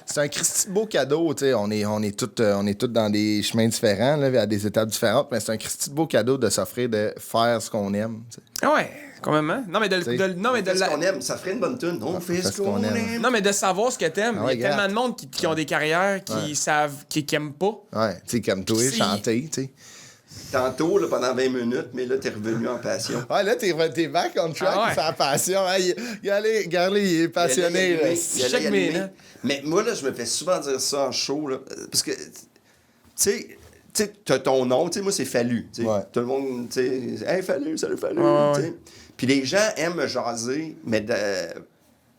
S1: c'est un Christy beau cadeau, tu sais. On est tous dans des chemins différents, là, à des étapes différentes, mais c'est un Christy beau cadeau de s'offrir de faire ce qu'on aime, t'sais.
S2: Ouais, quand même, hein? Non, mais
S3: ce qu'on aime, ça ferait une bonne tune. On fait ce qu'on aime.
S2: Non, mais de savoir ce que t'aimes. Il y a tellement de monde qui ont des carrières, qui savent, qui aiment pas.
S1: Ouais, tu sais, comme toi, chanter, tu sais.
S3: Tantôt, là, pendant 20 minutes, mais là, t'es revenu en passion.
S1: Ouais, là, t'es back on track, c'est la passion. Regardez, il est passionné.
S3: Mais moi, là, je me fais souvent dire ça en show, là, parce que, tu sais, t'as ton nom, tu sais, moi, c'est Fallu. Tout le monde, tu sais, hey, Fallu, salut, Fallu. Puis les gens aiment me jaser, mais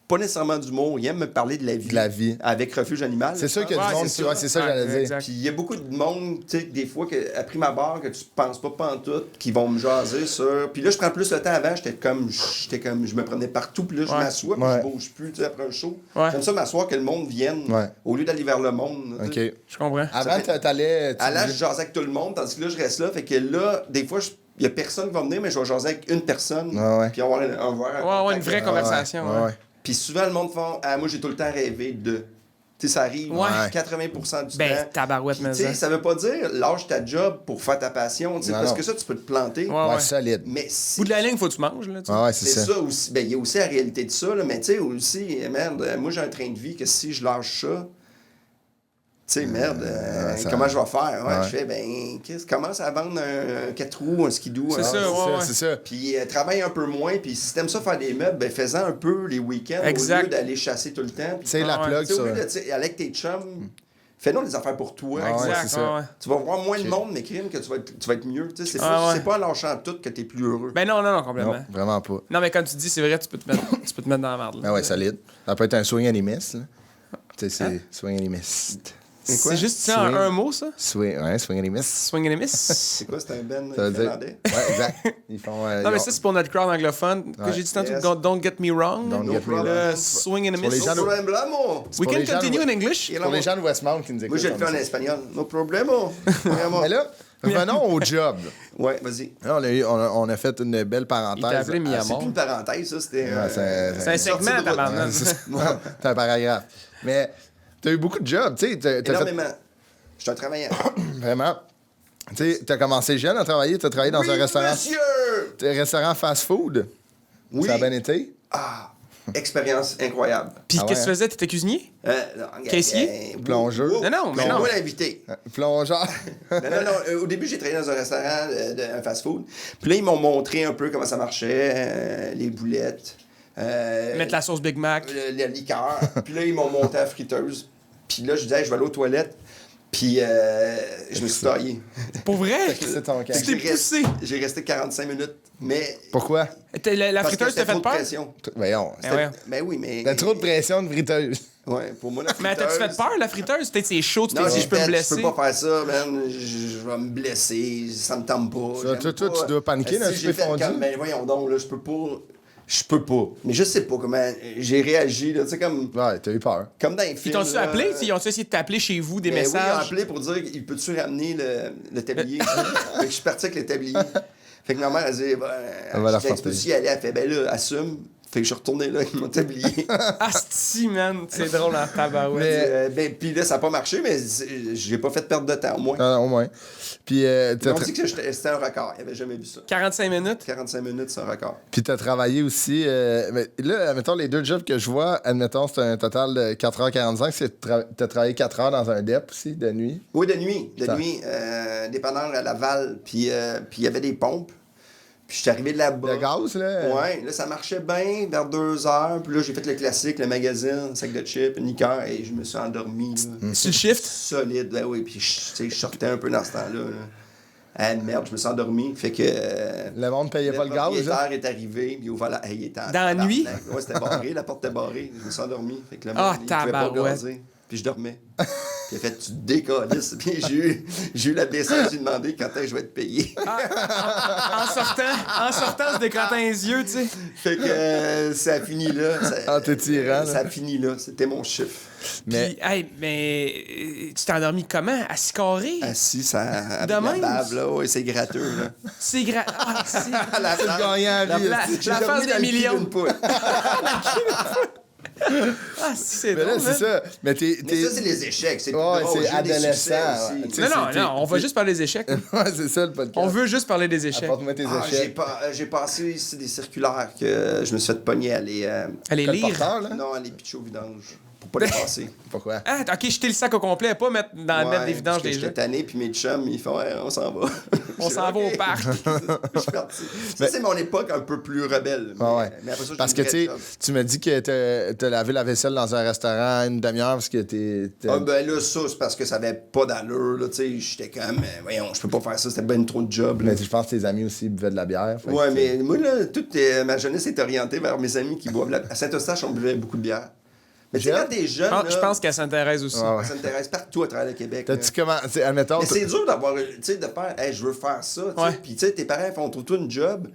S3: pas nécessairement d'humour, ils aiment me parler de la vie.
S1: De la vie.
S3: Avec Refuge Animal.
S1: C'est sûr qu'il y a du monde, c'est ça que j'allais dire.
S3: Puis il y a beaucoup de monde, tu sais, des fois, après ma barre, que tu penses pas pantoute, qui vont me jaser sur. Puis là, je prends plus le temps avant, j'étais comme, je me prenais partout, puis là, je m'assois, puis je bouge plus, tu sais, après un show. J'aime ça m'asseoir, que le monde vienne, au lieu d'aller vers le monde.
S1: OK.
S2: Je comprends.
S1: Avant, t'allais.
S3: Là, je jasais avec tout le monde, tandis que là, je reste là. Fait que là, des fois, il y a personne qui va venir, mais je vais jaser avec une personne, puis avoir un verre.
S2: Une vraie conversation.
S3: Puis souvent, le monde fait « Ah, moi, j'ai tout le temps rêvé de... » Tu sais, ça arrive 80% du temps.
S2: Tabarouette, mais
S3: ça veut pas dire lâche ta job pour faire ta passion, parce que ça, tu peux te planter.
S1: Ouais, solide.
S3: Mais si...
S2: Bout de la ligne, faut que tu manges, là.
S1: Ouais, c'est ça.
S3: Aussi. Ben, il y a aussi la réalité de ça, là, mais tu sais, aussi, merde, moi, j'ai un train de vie que si je lâche ça, tu sais, merde, comment je vais faire? Je fais, commence à vendre un 4 roues, un skidoo.
S1: C'est ça.
S3: Puis travaille un peu moins, puis si t'aimes ça faire des meubles, fais-en un peu les week-ends au lieu d'aller chasser tout le temps.
S1: C'est la plug, ça.
S3: Au lieu de, avec tes chums, fais-nous des affaires pour toi.
S2: Exact,
S3: Tu vas voir moins de monde, mais crime, que tu vas être mieux. C'est pas en lâchant tout que t'es plus heureux.
S2: Ben non, complètement.
S1: Non, vraiment pas.
S2: Non, mais comme tu dis, c'est vrai, tu peux te mettre dans la merde.
S1: Ah ouais, solide. Ça peut être un swing animiste, là. Tu sais, c'est swing animiste.
S2: C'est juste ça, un mot, ça?
S1: Swing animist.
S2: Swing animist?
S3: C'est quoi, c'est un band finlandais?
S1: Ouais, exact. Ils font...
S2: non, mais ça, c'est pour notre crowd anglophone. Que j'ai dit tantôt, don't get me wrong.
S1: Don't get me wrong.
S2: Swing animist.
S3: No problemo.
S2: We can continue in English.
S1: Pour les gens de Westmount qui nous écoutent.
S3: Moi, je le fais en espagnol. No problemo.
S1: Mais là, revenons au job.
S3: Ouais, vas-y.
S1: Là, on a fait une belle parenthèse.
S2: Il t'a appelé
S3: C'est plus une parenthèse, ça. C'était
S2: c'est un segment, tabarnak.
S1: C'est un paragraphe. Mais t'as eu beaucoup de jobs, tu sais.
S3: Énormément. Je suis un travailleur.
S1: Vraiment. Tu sais, t'as commencé jeune à travailler. T'as travaillé dans un restaurant.
S3: Monsieur!
S1: Un restaurant fast-food.
S3: Oui.
S1: Ça a bien été.
S3: Expérience incroyable.
S2: Puis qu'est-ce que tu faisais? T'étais cuisinier? Caissier?
S1: Plongeur?
S2: Non, mais
S3: non. Moi, l'invité.
S1: Plongeur?
S3: non. Au début, j'ai travaillé dans un restaurant de fast-food. Puis là, ils m'ont montré un peu comment ça marchait, les boulettes.
S2: Mettre la sauce Big Mac.
S3: La liqueur. Puis là, ils m'ont monté à la friteuse. Puis là, je disais, je vais aller aux toilettes. Puis je me suis taillé.
S2: Pour vrai?
S1: C'est ton cas.
S2: Tu t'es poussé.
S3: J'ai resté 45 minutes. Mais.
S1: Pourquoi?
S2: La friteuse t'a fait peur?
S1: Voyons.
S3: Ben oui, mais.
S1: T'as trop de pression de friteuse.
S3: Ouais, pour moi, la friteuse.
S2: Mais t'as-tu fait peur, la friteuse? Peut-être c'est chaud, tu t'es dit, je peux me blesser.
S3: Je peux pas faire ça, man. Je vais me blesser. Ça me tente pas.
S1: Toi, tu dois paniquer dans le souper fondu.
S3: Ben voyons donc, là, je peux pas. Mais je sais pas comment j'ai réagi, là, tu sais, comme...
S1: Ouais, t'as eu peur.
S3: Comme dans les films.
S2: Ils t'ont-tu appelé? Ils ont essayé de t'appeler chez vous, des messages?
S3: Oui, ils ont appelé pour dire, il peut-tu ramener le tablier? Fait que je suis parti avec le tablier. Fait que ma mère, elle dit, peux-tu y aller? Elle fait, ben là, assume, Fait que je suis retourné là avec mon tablier.
S2: Asti, man, c'est drôle en tabarouette.
S3: Puis là, ça n'a pas marché, mais j'ai pas fait perdre de temps, au moins.
S1: Ah, au moins. Puis
S3: on dit que c'était un record. Il avait jamais vu ça.
S2: 45 minutes?
S3: 45 minutes, c'est un record.
S1: Puis t'as travaillé aussi... mais là, admettons, les 2 jobs que je vois, admettons, c'est un total de 4h45. T'as travaillé 4 heures dans un DEP aussi, de nuit?
S3: Oui, de nuit. De nuit, dépanneur à Laval. Puis il y avait des pompes. Puis je suis arrivé de là-bas.
S1: Le gaz, là?
S3: Ouais, là, ça marchait bien vers 2 heures. Puis là, j'ai fait le classique, le magazine, un sac de chips, une liqueur, et je me suis endormi.
S2: Sur le shift?
S3: Solide, ben oui. Puis je sortais un peu dans ce temps-là. Ah merde, je me suis endormi. Fait que.
S1: Le monde payait pas le gaz,
S3: Le propriétaire est arrivé, puis il ouvert la. Il était
S2: dans la nuit?
S3: Ouais, c'était barré, la porte était barrée. Je me suis endormi. Fait que le monde, il pouvait pas
S2: tabarouette.
S3: gazer. Puis je dormais. Puis il a fait, tu te décalisses. Puis j'ai eu la décence, j'ai demandé quand est-ce que je vais être payé.
S2: En sortant, en se décrattant les yeux, tu sais.
S3: Fait que ça a fini là.
S1: Ah, t'es tirant,
S3: Ça a fini là. C'était mon chiffre.
S2: Mais... Puis, hey, mais tu t'es endormi comment? Assis carré?
S3: Assis, ça. Avec
S2: De
S3: la
S2: même?
S3: bave, là. Ouais, c'est gratteux, là.
S2: C'est Ah, c'est...
S1: C'est le gagnant à vie.
S3: J'ai
S2: la
S3: dormi
S2: face
S3: dans
S2: des
S3: le cul
S2: millions.
S3: d'une poule.
S2: Ah, si, c'est
S1: Mais
S2: drôle,
S1: là, c'est ça. Mais
S3: Mais ça, c'est les échecs. C'est plus
S1: Ouais,
S3: drôle.
S1: c'est
S3: J'ai eu des
S1: adolescent.
S3: succès aussi.
S1: Ouais. Tu sais,
S2: Non, on va juste parler des échecs.
S1: ouais, c'est ça, le podcast.
S2: On veut juste parler des échecs.
S1: Apporte-moi tes
S3: Ah,
S1: échecs.
S3: j'ai passé ici des circulaires que je me suis fait pogner à les...
S2: Allez,
S1: Code
S2: lire.
S1: porteur, là?
S3: Non, à les pitcher au vidange. Pour pas les passer.
S1: Pourquoi?
S2: Ah, ok, jeter le sac au complet, pas mettre mettre des vidanges
S3: parce que
S2: des
S3: j'étais
S2: jeux.
S3: tanné, puis mes chums, ils font, ouais, on s'en va.
S2: On s'en va au parc.
S3: Je suis parti. Ça, c'est mon époque un peu plus rebelle.
S1: Ah ouais.
S3: Mais après ça, j'ai
S1: Parce
S3: une
S1: que,
S3: vraie
S1: tu sais,
S3: job.
S1: tu me dis que t'as lavé la vaisselle dans un restaurant une demi-heure parce que t'es...
S3: Ah ben là, ça, c'est parce que ça avait pas d'allure, là, tu sais, j'étais comme, voyons, je peux pas faire ça, c'était ben trop de job, là.
S1: Mais je pense que tes amis aussi buvaient de la bière. fait
S3: Ouais,
S1: que,
S3: mais moi, là, toute ma jeunesse est orientée vers mes amis qui boivent à Saint-Eustache, on buvait beaucoup de bière. Mais tu sais, quand t'es jeune,
S2: Je pense qu'à Sainte-Thérèse aussi.
S1: Ah ouais.
S3: ça m'intéresse partout à travers le Québec.
S1: T'as-tu commencé, admettons...
S3: Mais c'est dur d'avoir, tu sais, de faire, hey, je veux faire ça, tu sais.
S2: Ouais.
S3: Puis, tu sais, tes parents font tout une job.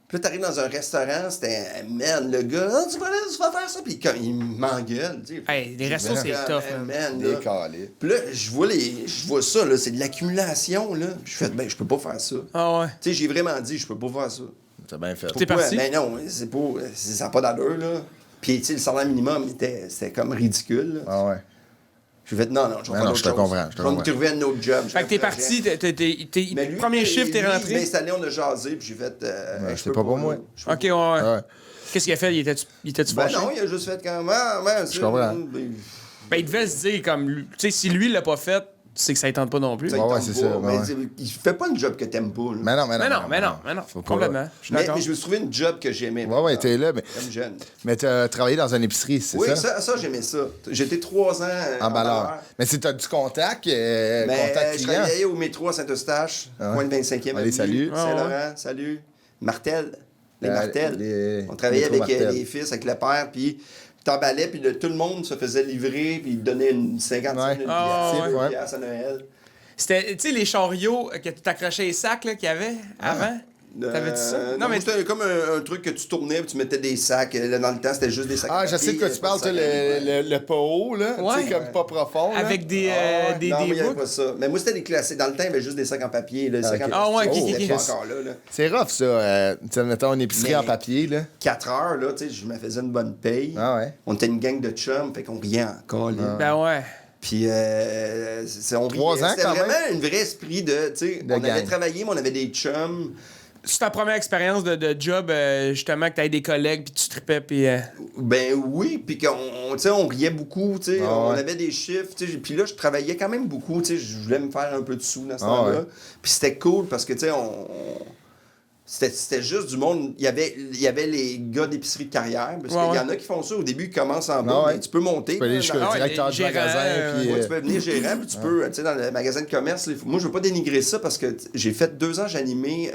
S3: Puis là, t'arrives dans un restaurant, c'était, man, le gars, ah, tu vas faire ça. Puis, il m'engueule, tu sais.
S2: Hey, les restos, c'est tough, man.
S3: Man, là.
S1: Décalé.
S3: Puis là, je vois ça, là, c'est de l'accumulation, là. Puis je fais, ben, je peux pas faire ça.
S2: Ah ouais.
S3: Tu sais, j'ai vraiment dit, je peux pas faire ça.
S1: T'as bien fait.
S2: T'es parti?
S3: Ben non, ça n'a pas d'allure, là. Puis, tu sais, le salaire minimum, c'était comme ridicule, là.
S1: Ah ouais.
S3: Je vais fait, non, je vais
S1: Ben
S3: faire
S1: non,
S3: autre
S1: je te
S3: chose.
S1: comprends,
S3: Je vais me trouver un autre job.
S2: Fait que t'es parti,
S3: Mais lui,
S2: premier shift, t'es
S3: lui, Il m'a
S2: rentré.
S3: installé, on a jasé, puis j'ai fait. Je
S1: c'est
S3: peux
S1: pas pour moi.
S3: là. Je peux
S2: Ok,
S3: pas.
S2: ouais.
S1: Ouais.
S2: Qu'est-ce qu'il a fait? Il était-tu
S3: Ben
S2: fâché?
S3: non, il a juste fait quand même.
S1: Je comprends.
S2: Ben, il devait se dire, comme, tu sais, si lui, il l'a pas fait, c'est que ça ne tente pas non plus.
S1: Ouais, c'est ça,
S3: Mais
S1: ouais.
S3: il fait pas une job que t'aimes pas. Là.
S1: Mais non.
S2: Mais non.
S1: Faut pas-
S2: Complètement. Je suis
S3: Mais
S2: d'accord.
S3: je me suis trouvé une job que j'aimais.
S1: Ouais, t'es là, mais...
S3: Comme jeune.
S1: Mais t'as travaillé dans une épicerie, c'est
S3: Oui,
S1: ça?
S3: ça j'aimais ça. J'étais 3 ans
S1: Emballeur. Mais c'est t'as du contact,
S3: Mais
S1: contact
S3: je
S1: client.
S3: travaillais au métro à Saint-Eustache,
S1: Ah ouais.
S3: coin de 25e
S1: Allez, salut.
S3: Saint-Laurent, salut. Martel. Les
S1: Euh,
S3: Martel.
S1: les-
S3: On travaillait
S1: métro
S3: avec
S1: Martel.
S3: les fils, avec le père, puis t'emballais, puis tout le monde se faisait livrer, puis il te donnait une 50
S1: Ouais.
S3: une
S2: Ah,
S3: pièce,
S1: ouais.
S3: une pièce à Noël.
S2: C'était, tu sais, les chariots que tu t'accrochais les sacs là, qu'il y avait avant. T'avais-tu ça?
S3: Non, mais c'était comme un truc que tu tournais, puis tu mettais des sacs. Là, dans le temps, c'était juste des sacs.
S1: Ah,
S3: de
S1: je sais de quoi
S3: papier,
S1: tu parles,
S3: pas de
S1: toi,
S3: sacs à livrer.
S1: le pot haut, là.
S2: Ouais.
S1: Tu sais, comme pas profond. là.
S2: Avec des
S3: Non, mais il n'y avait
S2: boucles.
S3: pas ça. Mais moi, c'était des classiques. Dans le temps, il y avait juste des sacs en papier. Là, des sacs
S1: ok.
S3: en
S2: Ah ouais,
S3: plastique.
S2: ok,
S3: C'était
S2: ok.
S3: pas encore là.
S1: C'est rough, ça. Tu sais, mettons une épicerie
S3: Mais-
S1: en papier, là.
S3: 4 heures, là, tu sais, je me faisais une bonne paye.
S1: Ah ouais.
S3: On était une gang de chums, fait qu'on riait encore. Là.
S2: Ben ouais.
S3: Puis, on
S1: 3
S3: riait.
S1: ans,
S3: C'était
S1: quand même.
S3: vraiment un vrai esprit de, tu sais,
S1: De
S3: on avait
S1: gang.
S3: travaillé, mais on avait des chums.
S2: C'est ta première expérience de job, justement, que t'avais des collègues, puis tu tripais, puis...
S3: Ben oui, puis qu'on, tu sais, on riait beaucoup, tu sais,
S1: Ah
S3: on
S1: ouais.
S3: avait des chiffres, tu sais, puis là, je travaillais quand même beaucoup, tu sais, je voulais me faire un peu de sous dans ce
S1: Ah
S3: temps-là.
S1: ouais.
S3: Puis c'était cool parce que, tu sais, c'était juste du monde. Il y avait les gars d'épicerie de carrière, parce
S2: Ouais,
S3: qu'il y
S2: ouais.
S3: en a qui font ça au début, ils commencent en bas,
S1: Ah ouais.
S3: mais tu peux monter.
S1: Tu peux aller
S3: là,
S1: jusqu'au
S3: dans-
S2: Ah ouais,
S1: directeur
S2: les
S1: du
S2: gérants,
S1: magasin. Puis,
S3: Ouais, tu peux devenir gérant, puis tu peux, tu sais, dans le magasin de commerce, là, moi, je veux pas dénigrer ça parce que j'ai fait 2 ans, j'ai animé,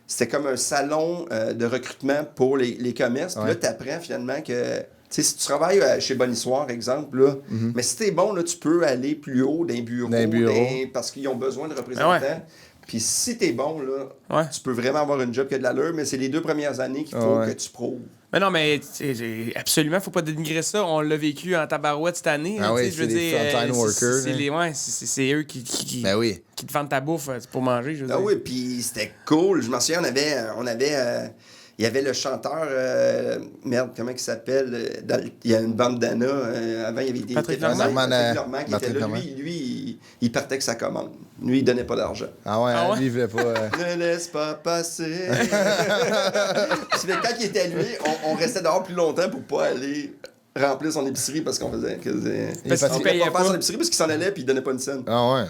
S3: c'était comme un salon de recrutement pour les commerces. Puis
S1: Ouais.
S3: là, tu apprends finalement que, tu sais, si tu travailles chez Bonissoir, exemple, là, mais si t'es bon, là, tu peux aller plus haut d'un bureau,
S1: Dans un bureau.
S3: parce qu'ils ont besoin de représentants.
S2: Ah ouais.
S3: Puis si t'es bon, là,
S2: Ouais.
S3: tu peux vraiment avoir une job qui a de l'allure, mais c'est les 2 premières années qu'il faut
S1: Ah ouais.
S3: que tu prouves.
S2: Mais non, mais absolument, faut pas dénigrer ça. On l'a vécu en tabarouette cette année.
S1: Ah
S2: hein,
S1: oui,
S2: tu sais, je veux
S1: c'est les
S2: dire,
S1: frontline workers,
S2: c'est
S1: hein.
S2: les, ouais, c'est eux qui
S1: Ben oui.
S2: te vendent ta bouffe pour manger, je veux
S3: Ah
S2: dire.
S3: oui, puis c'était cool. Je m'en souviens, on avait il y avait le chanteur, merde, comment il s'appelle? Il y a une bandana. Avant, il y avait des
S2: Patrick
S3: Normand qui était là. Lui, il partait avec sa commande. Lui, il donnait pas d'argent.
S1: Ah ouais, lui, il voulait pas...
S3: Ne laisse pas passer. Quand il était lui, on restait dehors plus longtemps pour pas aller remplir son épicerie parce qu'on faisait...
S2: Parce qu'il payait
S3: pas. Faire son épicerie parce qu'il s'en allait puis il donnait pas une scène.
S1: Ah ouais.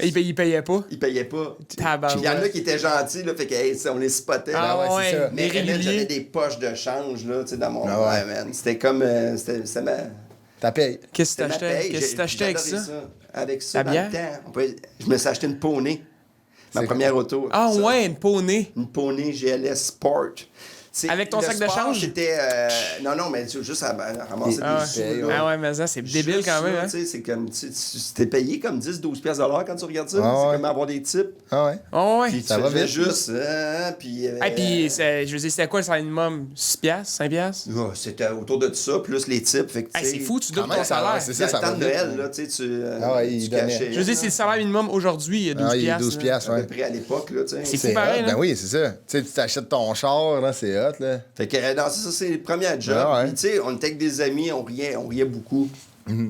S2: Il payait pas?
S3: Il payait pas.
S2: Tabarouette.
S3: Il y en a qui étaient gentils, là, fait que on les spottait.
S2: Ah
S1: ouais, c'est ça.
S3: Mais
S2: réguliers.
S3: j'avais des poches de change, là, tu sais, dans mon...
S1: Ah ouais.
S3: Ouais, man. C'était comme... c'était ma...
S1: T'as payé.
S2: Qu'est-ce que
S3: c'était ma
S2: t'achetais?
S3: paye.
S2: Qu'est-ce que t'achetais avec
S3: J'adorais
S2: ça?
S3: Avec ça,
S2: La
S3: dans
S2: bière?
S3: le temps. Je me suis acheté une poney. Ma
S1: C'est
S3: première auto.
S2: Ah
S3: Ça.
S2: ouais, une poney.
S3: Une poney GLS Sport.
S2: Avec ton
S3: le
S2: sac de
S3: sport,
S2: change?
S3: C'était... non, mais juste à ramasser
S2: Ah
S3: des sous, là.
S2: Ah ouais, mais ça, c'est débile
S3: Juste
S2: quand même.
S3: là,
S2: Hein?
S3: tu sais, c'est comme... C'était payé comme 10-12$ de l'heure quand tu regardes ça.
S1: Ah
S3: c'est
S1: ouais.
S3: comme avoir des types.
S1: Ah ouais.
S2: Oh ouais.
S3: Puis tu
S1: Ça va
S3: faisais
S1: vite,
S3: juste... puis...
S2: Et puis, je veux dire, c'était quoi le salaire minimum? 6$? 5$?
S3: C'était autour de ça, plus les types. Fait que, tu sais,
S2: C'est fou, tu doubles
S1: quand même,
S2: ton salaire.
S1: c'est
S3: C'est
S1: ça,
S3: le
S1: ça
S3: temps de
S1: va vite.
S3: Noël, là, tu sais, tu
S1: il donnait.
S3: cachais.
S2: Je veux dire, c'est le salaire minimum aujourd'hui, 12$.
S1: Ah, il est 12
S2: là.
S1: piastres,
S3: À
S1: ouais.
S3: peu près à l'époque, là, tu sais.
S2: C'est fou pareil,
S1: hot.
S2: là.
S1: Ben oui, c'est ça. Tu sais, tu t'achètes ton char, là, c'est hot, là.
S3: Fait que, non, c'est ça, c'est le premier job.
S1: Ah ouais.
S3: Puis, tu sais, on était avec des amis, on riait beaucoup.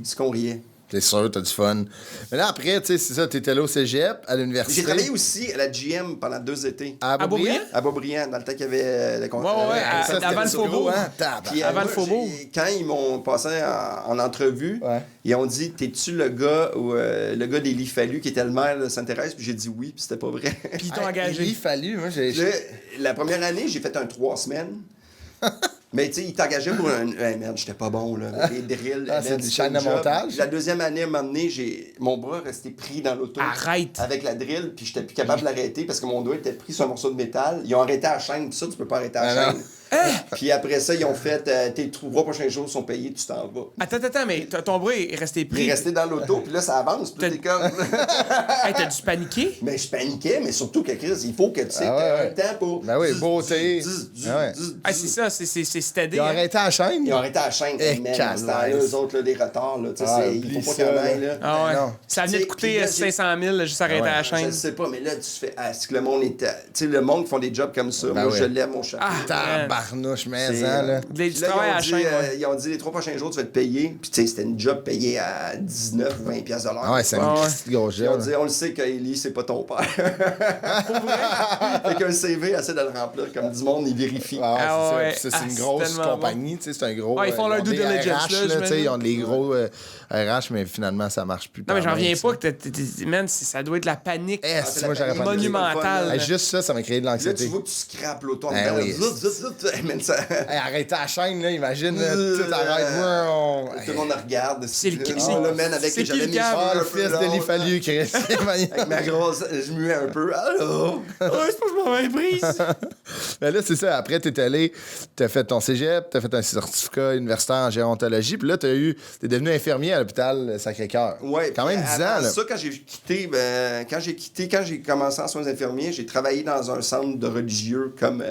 S3: C'est qu'on riait.
S1: C'est sûr, t'as du fun. Mais là, après, tu sais, c'est ça, t'étais là au cégep, à l'université.
S3: J'ai travaillé aussi à la GM pendant 2 étés.
S1: À Beaubriand?
S2: Beaubriand?
S3: À Beaubriand, dans le temps qu'il y avait le
S2: Ouais, ouais, avant le Faubourg.
S1: Hein? Tabarnak.
S3: Puis,
S2: Avant le
S3: moi,
S2: Faubourg.
S3: quand ils m'ont passé en entrevue,
S1: Ouais.
S3: ils ont dit t'es-tu le gars d'Élie Fallu qui était le maire de Sainte-Thérèse? Puis j'ai dit oui, puis c'était pas vrai.
S2: Puis ils t'ont
S1: Il
S2: engagé.
S1: fallu, moi, j'ai...
S3: Puis là, la première année, j'ai fait un 3 semaines. Mais tu sais, ils t'engageaient pour un. Merde, j'étais pas bon, là. Les drills.
S1: Ah, c'est
S3: man,
S1: du
S3: c'était
S1: chaîne
S3: un
S1: de
S3: job.
S1: montage?
S3: La deuxième année, à un moment donné, mon bras restait pris dans l'auto.
S2: Arrête.
S3: Avec la drill, puis j'étais plus capable de l'arrêter parce que mon doigt était pris sur un morceau de métal. Ils ont arrêté à la chaîne, tout ça, tu peux pas arrêter à la
S1: Ah,
S3: chaîne. Puis après ça, ils ont fait tes 3 prochains jours sont payés, tu t'en vas.
S2: Attends, mais ton bras est resté
S3: Il
S2: pris.
S3: est resté dans l'auto, puis là, ça avance, puis là, t'es comme.
S2: Hey, t'as dû paniquer?
S3: Mais je paniquais, mais surtout que Chris, il faut que tu sais,
S1: Ah ouais,
S3: t'aies
S1: ouais.
S3: un temps pour.
S1: Ben oui, beauté. Ah ouais.
S2: Ah, c'est ça, c'est stédé.
S1: Ils ont
S2: hein.
S1: arrêté la chaîne?
S3: Ils ont arrêté à la chaîne,
S1: Eh,
S3: man, dans ce temps-là,
S1: calvaire.
S3: eux autres, là, des retards, là, tu sais,
S1: Ah,
S3: il
S1: oublie
S3: faut pas
S1: ça,
S3: qu'il y en
S1: là.
S3: ait, là.
S2: Ah ouais.
S1: Ben non.
S2: Ça venait de
S3: Puis
S2: coûter
S3: là, j'ai-
S2: 500 000 juste arrêter
S1: Ouais,
S2: à la
S3: Je
S2: chaîne.
S3: sais pas, mais là, tu fais. Est-ce que le monde était. Tu sais, le monde qui font des jobs comme ça,
S1: Ben
S3: moi,
S1: ouais.
S3: je l'aime, mon chapeau.
S1: Tabarnouche, mais
S3: C'est,
S1: hein, là.
S2: Du
S3: Puis là,
S2: travail à la
S3: ils
S2: chaîne, ouais.
S3: ils ont dit les 3 prochains jours, tu vas te payer. Puis, tu sais, c'était une job payée à 19 ou 20$ de l'heure.
S1: Ah ouais, c'est
S2: Ah
S1: un
S2: ouais.
S1: petit gros
S3: Puis, on
S1: job.
S3: dit, on le sait qu'Élie, c'est pas ton père. Fait qu'un CV, essaie de le remplir comme du monde, il vérifie.
S1: Ah,
S2: Ah
S1: c'est
S2: ouais.
S1: ça. Puis ça, c'est
S2: Ah,
S1: une
S2: c'est
S1: grosse
S2: tellement
S1: compagnie, tu sais, c'est un gros...
S2: Ah, ils font leur
S1: ont
S2: due
S1: des
S2: diligence,
S1: RH,
S2: là,
S1: tu sais,
S2: j'imagine.
S1: ils ont des gros RH, mais finalement, ça marche plus.
S2: Non, mais
S1: tant
S2: j'en
S1: même,
S2: reviens
S1: ça.
S2: pas que man, ça doit être la panique.
S1: Eh,
S3: c'est
S1: si,
S3: la
S1: moi, j'aurais
S3: panique
S1: pas
S2: monumentale.
S1: Ah, juste ça m'a créé de
S3: Là,
S1: l'anxiété.
S3: tu vois que tu scrapes l'auto en
S1: Ben
S3: dedans,
S1: oui.
S3: là, zut, zut, zut, man, ça-
S1: Hey, arrêtez la chaîne, là, imagine, là, tout arrête.
S3: Tout le monde regarde.
S2: C'est le-
S3: Oh, là, man, avec
S2: c'est
S3: j'avais
S2: qui le
S3: mes
S2: câble?
S3: cheveux
S1: Ah,
S3: un
S1: le
S3: peu
S1: fils
S3: longs,
S1: d'Élie
S3: là.
S1: Fallu, Chris.
S3: Avec ma grosse, je muais un peu. Allô?
S2: Ouais, c'est pas que je m'en vais prise.
S1: Mais là, c'est ça. Après, t'es allé, t'as fait ton cégep, t'as fait un certificat universitaire en gérontologie, puis là, t'es devenu infirmier à l'hôpital Sacré-Cœur.
S3: Ouais,
S1: Quand même 10 ans,
S3: avant
S1: là.
S3: ça, quand j'ai commencé en soins infirmiers, j'ai travaillé dans un centre de religieux comme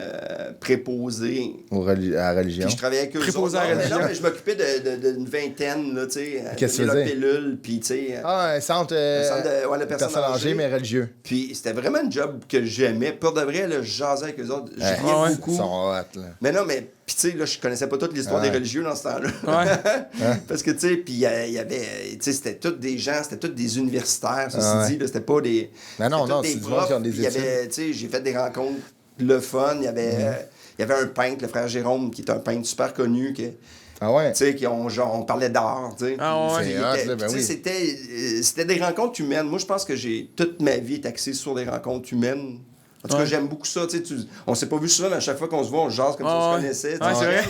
S3: préposé.
S1: À la religion.
S3: Puis je travaillais avec eux
S2: Préposé
S3: autres.
S2: à la
S3: Non,
S2: religion.
S3: mais je m'occupais d'une vingtaine, là, tu sais.
S1: Qu'est-ce que
S3: donner
S1: tu
S3: leur pilule, puis tu sais.
S1: Ah, un centre,
S3: centre de personnes âgées,
S1: mais religieux.
S3: Puis c'était vraiment un job que j'aimais. Pour de vrai, là, je jasais avec eux autres. Je riais
S2: Ah ouais.
S3: beaucoup.
S1: Ils sont hot, là.
S3: Mais non, mais, puis tu sais, là, je connaissais pas toute l'histoire
S1: Ouais.
S3: des religieux dans ce temps-là.
S2: Ouais.
S3: Parce que, tu sais, puis il y avait, tu sais, c'était tous des gens, c'était tous des universitaires, ceci
S1: Ouais.
S3: dit, là, c'était pas des.
S1: Mais non,
S3: c'était
S1: non,
S3: tous
S1: c'est
S3: des
S1: du monde qui ont des
S3: Puis il y avait, tu sais, j'ai fait des rencontres, le fun, il y avait un peintre, le frère Jérôme, qui est un peintre super connu, qui.
S1: Ah ouais?
S3: Tu sais, on parlait d'art, tu sais.
S2: Ah ouais.
S3: Puis
S1: C'est hot, là, ben
S3: tu sais,
S1: oui.
S3: c'était des rencontres humaines. Moi, je pense que toute ma vie est axée sur des rencontres humaines. En tout cas, j'aime beaucoup ça. Tu sais, on s'est pas vu souvent, mais à chaque fois qu'on se voit, on jase comme si on se connaissait.
S2: Ouais, c'est vrai.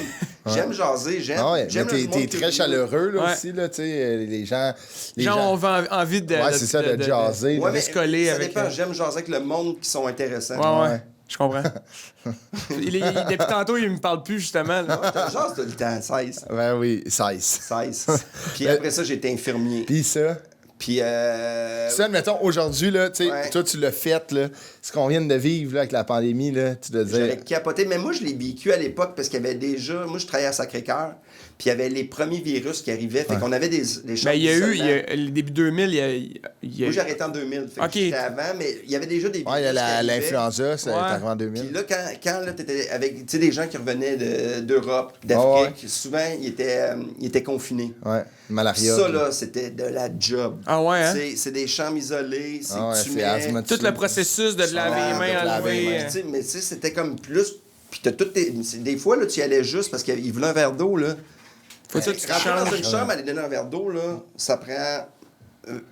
S3: J'aime jaser, j'aime.
S1: Ah ouais,
S3: j'aime
S1: mais
S3: le
S1: t'es
S3: monde
S1: très
S3: curieux.
S1: chaleureux, là,
S2: Ouais.
S1: aussi, là, tu sais, les gens... Les
S2: Genre, on va envie de.
S1: Ouais, c'est ça, de jaser,
S3: Ouais,
S1: là.
S3: mais
S2: se coller
S3: ça
S2: avec.
S3: dépend. J'aime jaser avec le monde qui sont intéressants.
S2: Ouais, ouais.
S1: Ouais.
S2: Je comprends. Depuis tantôt, il me parle plus, justement. Là.
S3: Jase tout le temps, 16.
S1: Ben oui, 16.
S3: 16. Puis après ça, j'ai été infirmier.
S1: Puis ça,
S3: Puis.
S1: Ça, admettons, aujourd'hui, là, tu sais, toi, tu l'as fait, là. Ce qu'on vient de vivre, là, avec la pandémie, là, tu dois dire.
S3: J'avais capoté. Mais moi, je l'ai vécu à l'époque parce qu'il y avait déjà. Moi, je travaillais à Sacré-Cœur. Puis il y avait les premiers virus qui arrivaient. Fait qu'on avait des chances.
S2: Ben, il y a le début 2000,
S3: Moi, j'ai arrêté en 2000. Fait que j'étais avant, mais il y avait déjà des virus.
S1: Ouais, il y a l'influenza, c'est arrivé en 2000.
S3: Puis là, quand là, t'étais avec des gens qui revenaient d'Europe, d'Afrique, souvent, ils étaient confinés.
S1: Ouais, malaria.
S3: Ça, là, c'était de la job.
S2: Ah ouais, hein?
S3: C'est des chambres isolées, c'est que tu mets...
S2: Tout le processus de laver les mains, enlever...
S3: Mais tu sais, c'était comme plus... Puis t'as toutes des fois, là, tu y allais juste parce qu'ils voulaient un verre d'eau, là.
S2: Faut que tu
S3: rentrer dans une chambre, aller donner un verre d'eau, là, ça prend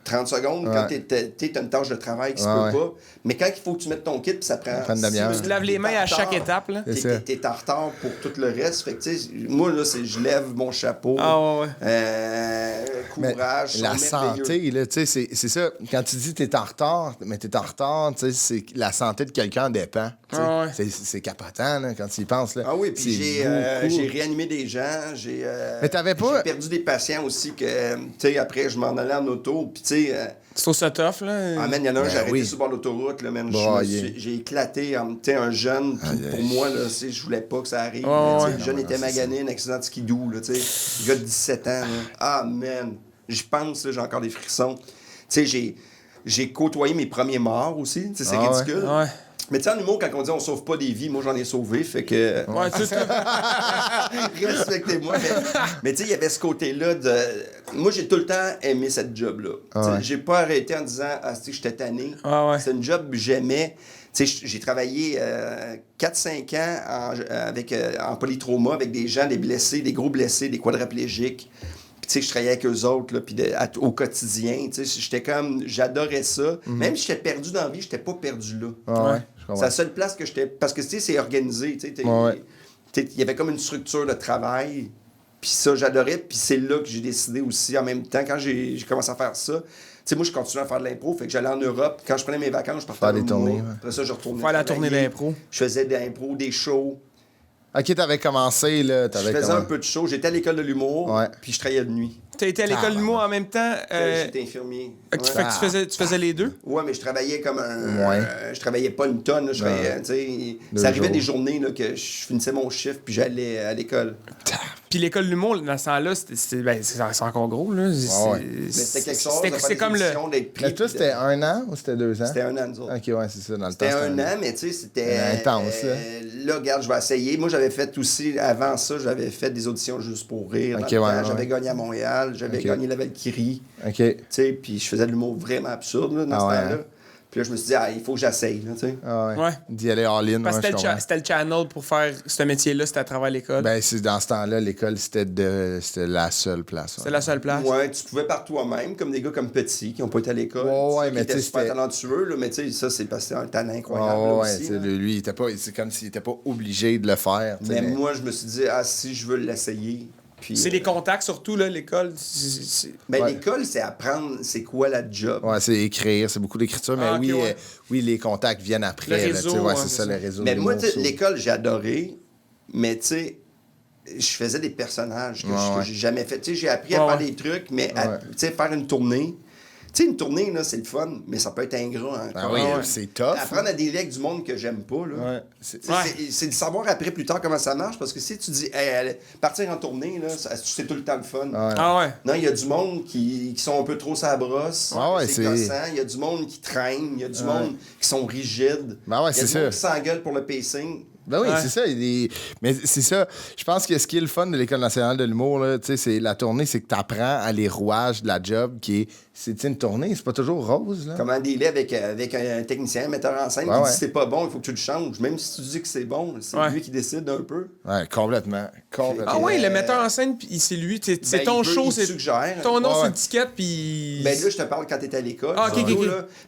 S3: 30 t'quand t'as une tâche de travail qui se peut pas. Mais quand il faut que tu mettes ton kit, puis ça prend...
S2: Tu te laves les mains à chaque étape, là.
S3: T'es en retard pour tout le reste. Fait que, tu sais, moi, là, je lève mon chapeau.
S2: Ah ouais.
S3: Courage.
S1: La santé, là, tu sais, c'est ça. Quand tu dis t'es en retard, mais t'es en retard, tu sais, la santé de quelqu'un dépend.
S2: Ah ouais.
S1: C'est capotant, là, quand tu y penses, là.
S3: Ah oui, puis j'ai réanimé des gens.
S1: Mais t'avais pas...
S3: J'ai perdu des patients aussi que, tu sais, après, je m'en allais en auto. Puis, tu sais...
S2: C'est au set-off, là.
S3: Ah, man, il y en a un, j'ai arrêté sur le bord de l'autoroute, là, man. J'ai éclaté, tu sais, un jeune. Pour moi, là, je voulais pas que ça arrive. Le jeune était magané, un accident de skidoo, là, tu sais. Le gars de 17 ans, là. Ah, man. Je pense, là, j'ai encore des frissons. Tu sais, j'ai côtoyé mes premiers morts aussi. Tu sais, c'est ridicule.
S2: Ouais.
S3: Mais tu sais, en humour, quand on dit on sauve pas des vies, moi j'en ai sauvé, fait que.
S2: Ouais, c'est ça.
S3: Respectez-moi. Mais tu sais, il y avait ce côté-là de. Moi, j'ai tout le temps aimé cette job-là. J'ai pas arrêté en disant, si j'étais tanné. C'est une job que j'aimais. Tu sais, j'ai travaillé 4-5 ans en polytrauma avec des gens, des blessés, des gros blessés, des quadraplégiques. Puis, tu sais, je travaillais avec eux autres, là, puis au quotidien. Tu sais, j'étais comme... J'adorais ça. Même si j'étais perdu dans la vie, j'étais pas perdu là. C'est la seule place que j'étais... Parce que, tu sais, c'est organisé. Tu sais, il y avait comme une structure de travail. Puis ça, j'adorais. Puis c'est là que j'ai décidé aussi, en même temps, quand j'ai commencé à faire ça... Tu sais, moi, je continuais à faire de l'impro. Fait que j'allais en Europe. Quand je prenais mes vacances, je partais
S1: faire des tournées.
S3: Après ça, je retournais
S2: faire la tournée d'impro.
S3: Je faisais de l'impro, des shows.
S1: OK, t'avais commencé, là.
S3: Je faisais un peu de show. J'étais à l'école de l'humour, puis je travaillais de nuit.
S2: T'as été à l'école de l'humour en même temps?
S3: J'étais infirmier.
S2: Fait que tu faisais les deux?
S3: Ouais, mais je travaillais comme un... je travaillais pas une tonne. Je travaillais, tu sais... Ça arrivait des journées là, que je finissais mon chiffre puis j'allais à l'école.
S2: Puis l'école de l'humour, dans ce temps-là, c'est encore gros, là.
S3: Mais c'était quelque chose.
S2: C'est comme le...
S3: Mais
S1: toi, c'était 1 an ou c'était 2 ans?
S3: C'était 1 an, nous autres.
S1: OK, ouais, c'est ça. Dans le temps,
S3: c'était 1 an, mais tu sais, c'était...
S1: intense, là.
S3: Là, regarde, je vais essayer. Moi, j'avais fait aussi... Avant ça, j'avais fait des auditions juste pour rire. J'avais gagné à Montréal. J'avais gagné la Valkyrie.
S1: OK.
S3: Tu sais, puis je faisais de l'humour vraiment absurde, là, dans ce temps-là. Puis là, je me suis dit, il faut que j'essaye, tu sais.
S1: D'y aller all-in.
S2: Parce que c'était le channel pour faire ce métier-là, c'était à travers l'école.
S1: Ben, dans ce temps-là, l'école, c'était la seule place.
S2: C'était la seule place.
S3: Ouais, tu pouvais par toi-même, comme des gars comme Petit, qui n'ont pas été à l'école.
S1: Mais
S3: qui étaient super talentueux, là, mais tu sais, ça, c'est parce que c'était un talent incroyable. Aussi,
S1: lui, c'est comme s'il n'était pas obligé de le faire.
S3: Mais moi, je me suis dit, si je veux l'essayer.
S2: C'est les contacts surtout, là, l'école.
S3: L'école, c'est apprendre c'est quoi la job.
S1: Ouais, c'est écrire, c'est beaucoup d'écriture, mais oui, les contacts viennent après.
S2: Le réseau,
S1: c'est ça, le réseau.
S3: Mais moi, l'école, j'ai adoré, mais tu sais, je faisais des personnages que j'ai jamais fait. Tu sais, j'ai appris à faire des trucs, mais tu sais, faire une tournée. Tu sais, une tournée, là, c'est le fun, mais ça peut être ingrat.
S1: C'est tough.
S3: Apprendre à dealer avec du monde que j'aime pas, là. C'est de savoir après, plus tard, comment ça marche, parce que si tu dis, partir en tournée, là, c'est tout le temps le fun. Non, il y a du monde qui sont un peu trop sa brosse. C'est gossant. Il y a du monde qui traîne. Il y a du monde qui sont rigides. Il y a du monde qui s'engueule pour le pacing.
S1: Ben oui, c'est ça. Mais c'est ça. Je pense que ce qui est le fun de l'École nationale de l'humour, là, c'est la tournée, c'est que tu apprends à les rouages de la job qui est. C'est une tournée, c'est pas toujours rose. Là.
S3: Comment dealer avec un technicien, un metteur en scène qui dit c'est pas bon, il faut que tu le changes. Même si tu dis que c'est bon, c'est lui qui décide un peu.
S1: Ouais, complètement.
S2: Ah oui, le metteur en scène, c'est lui. C'est ton show, c'est ton nom sur l'étiquette, puis.
S3: Ben là, je te parle quand t'es à l'école.
S2: OK.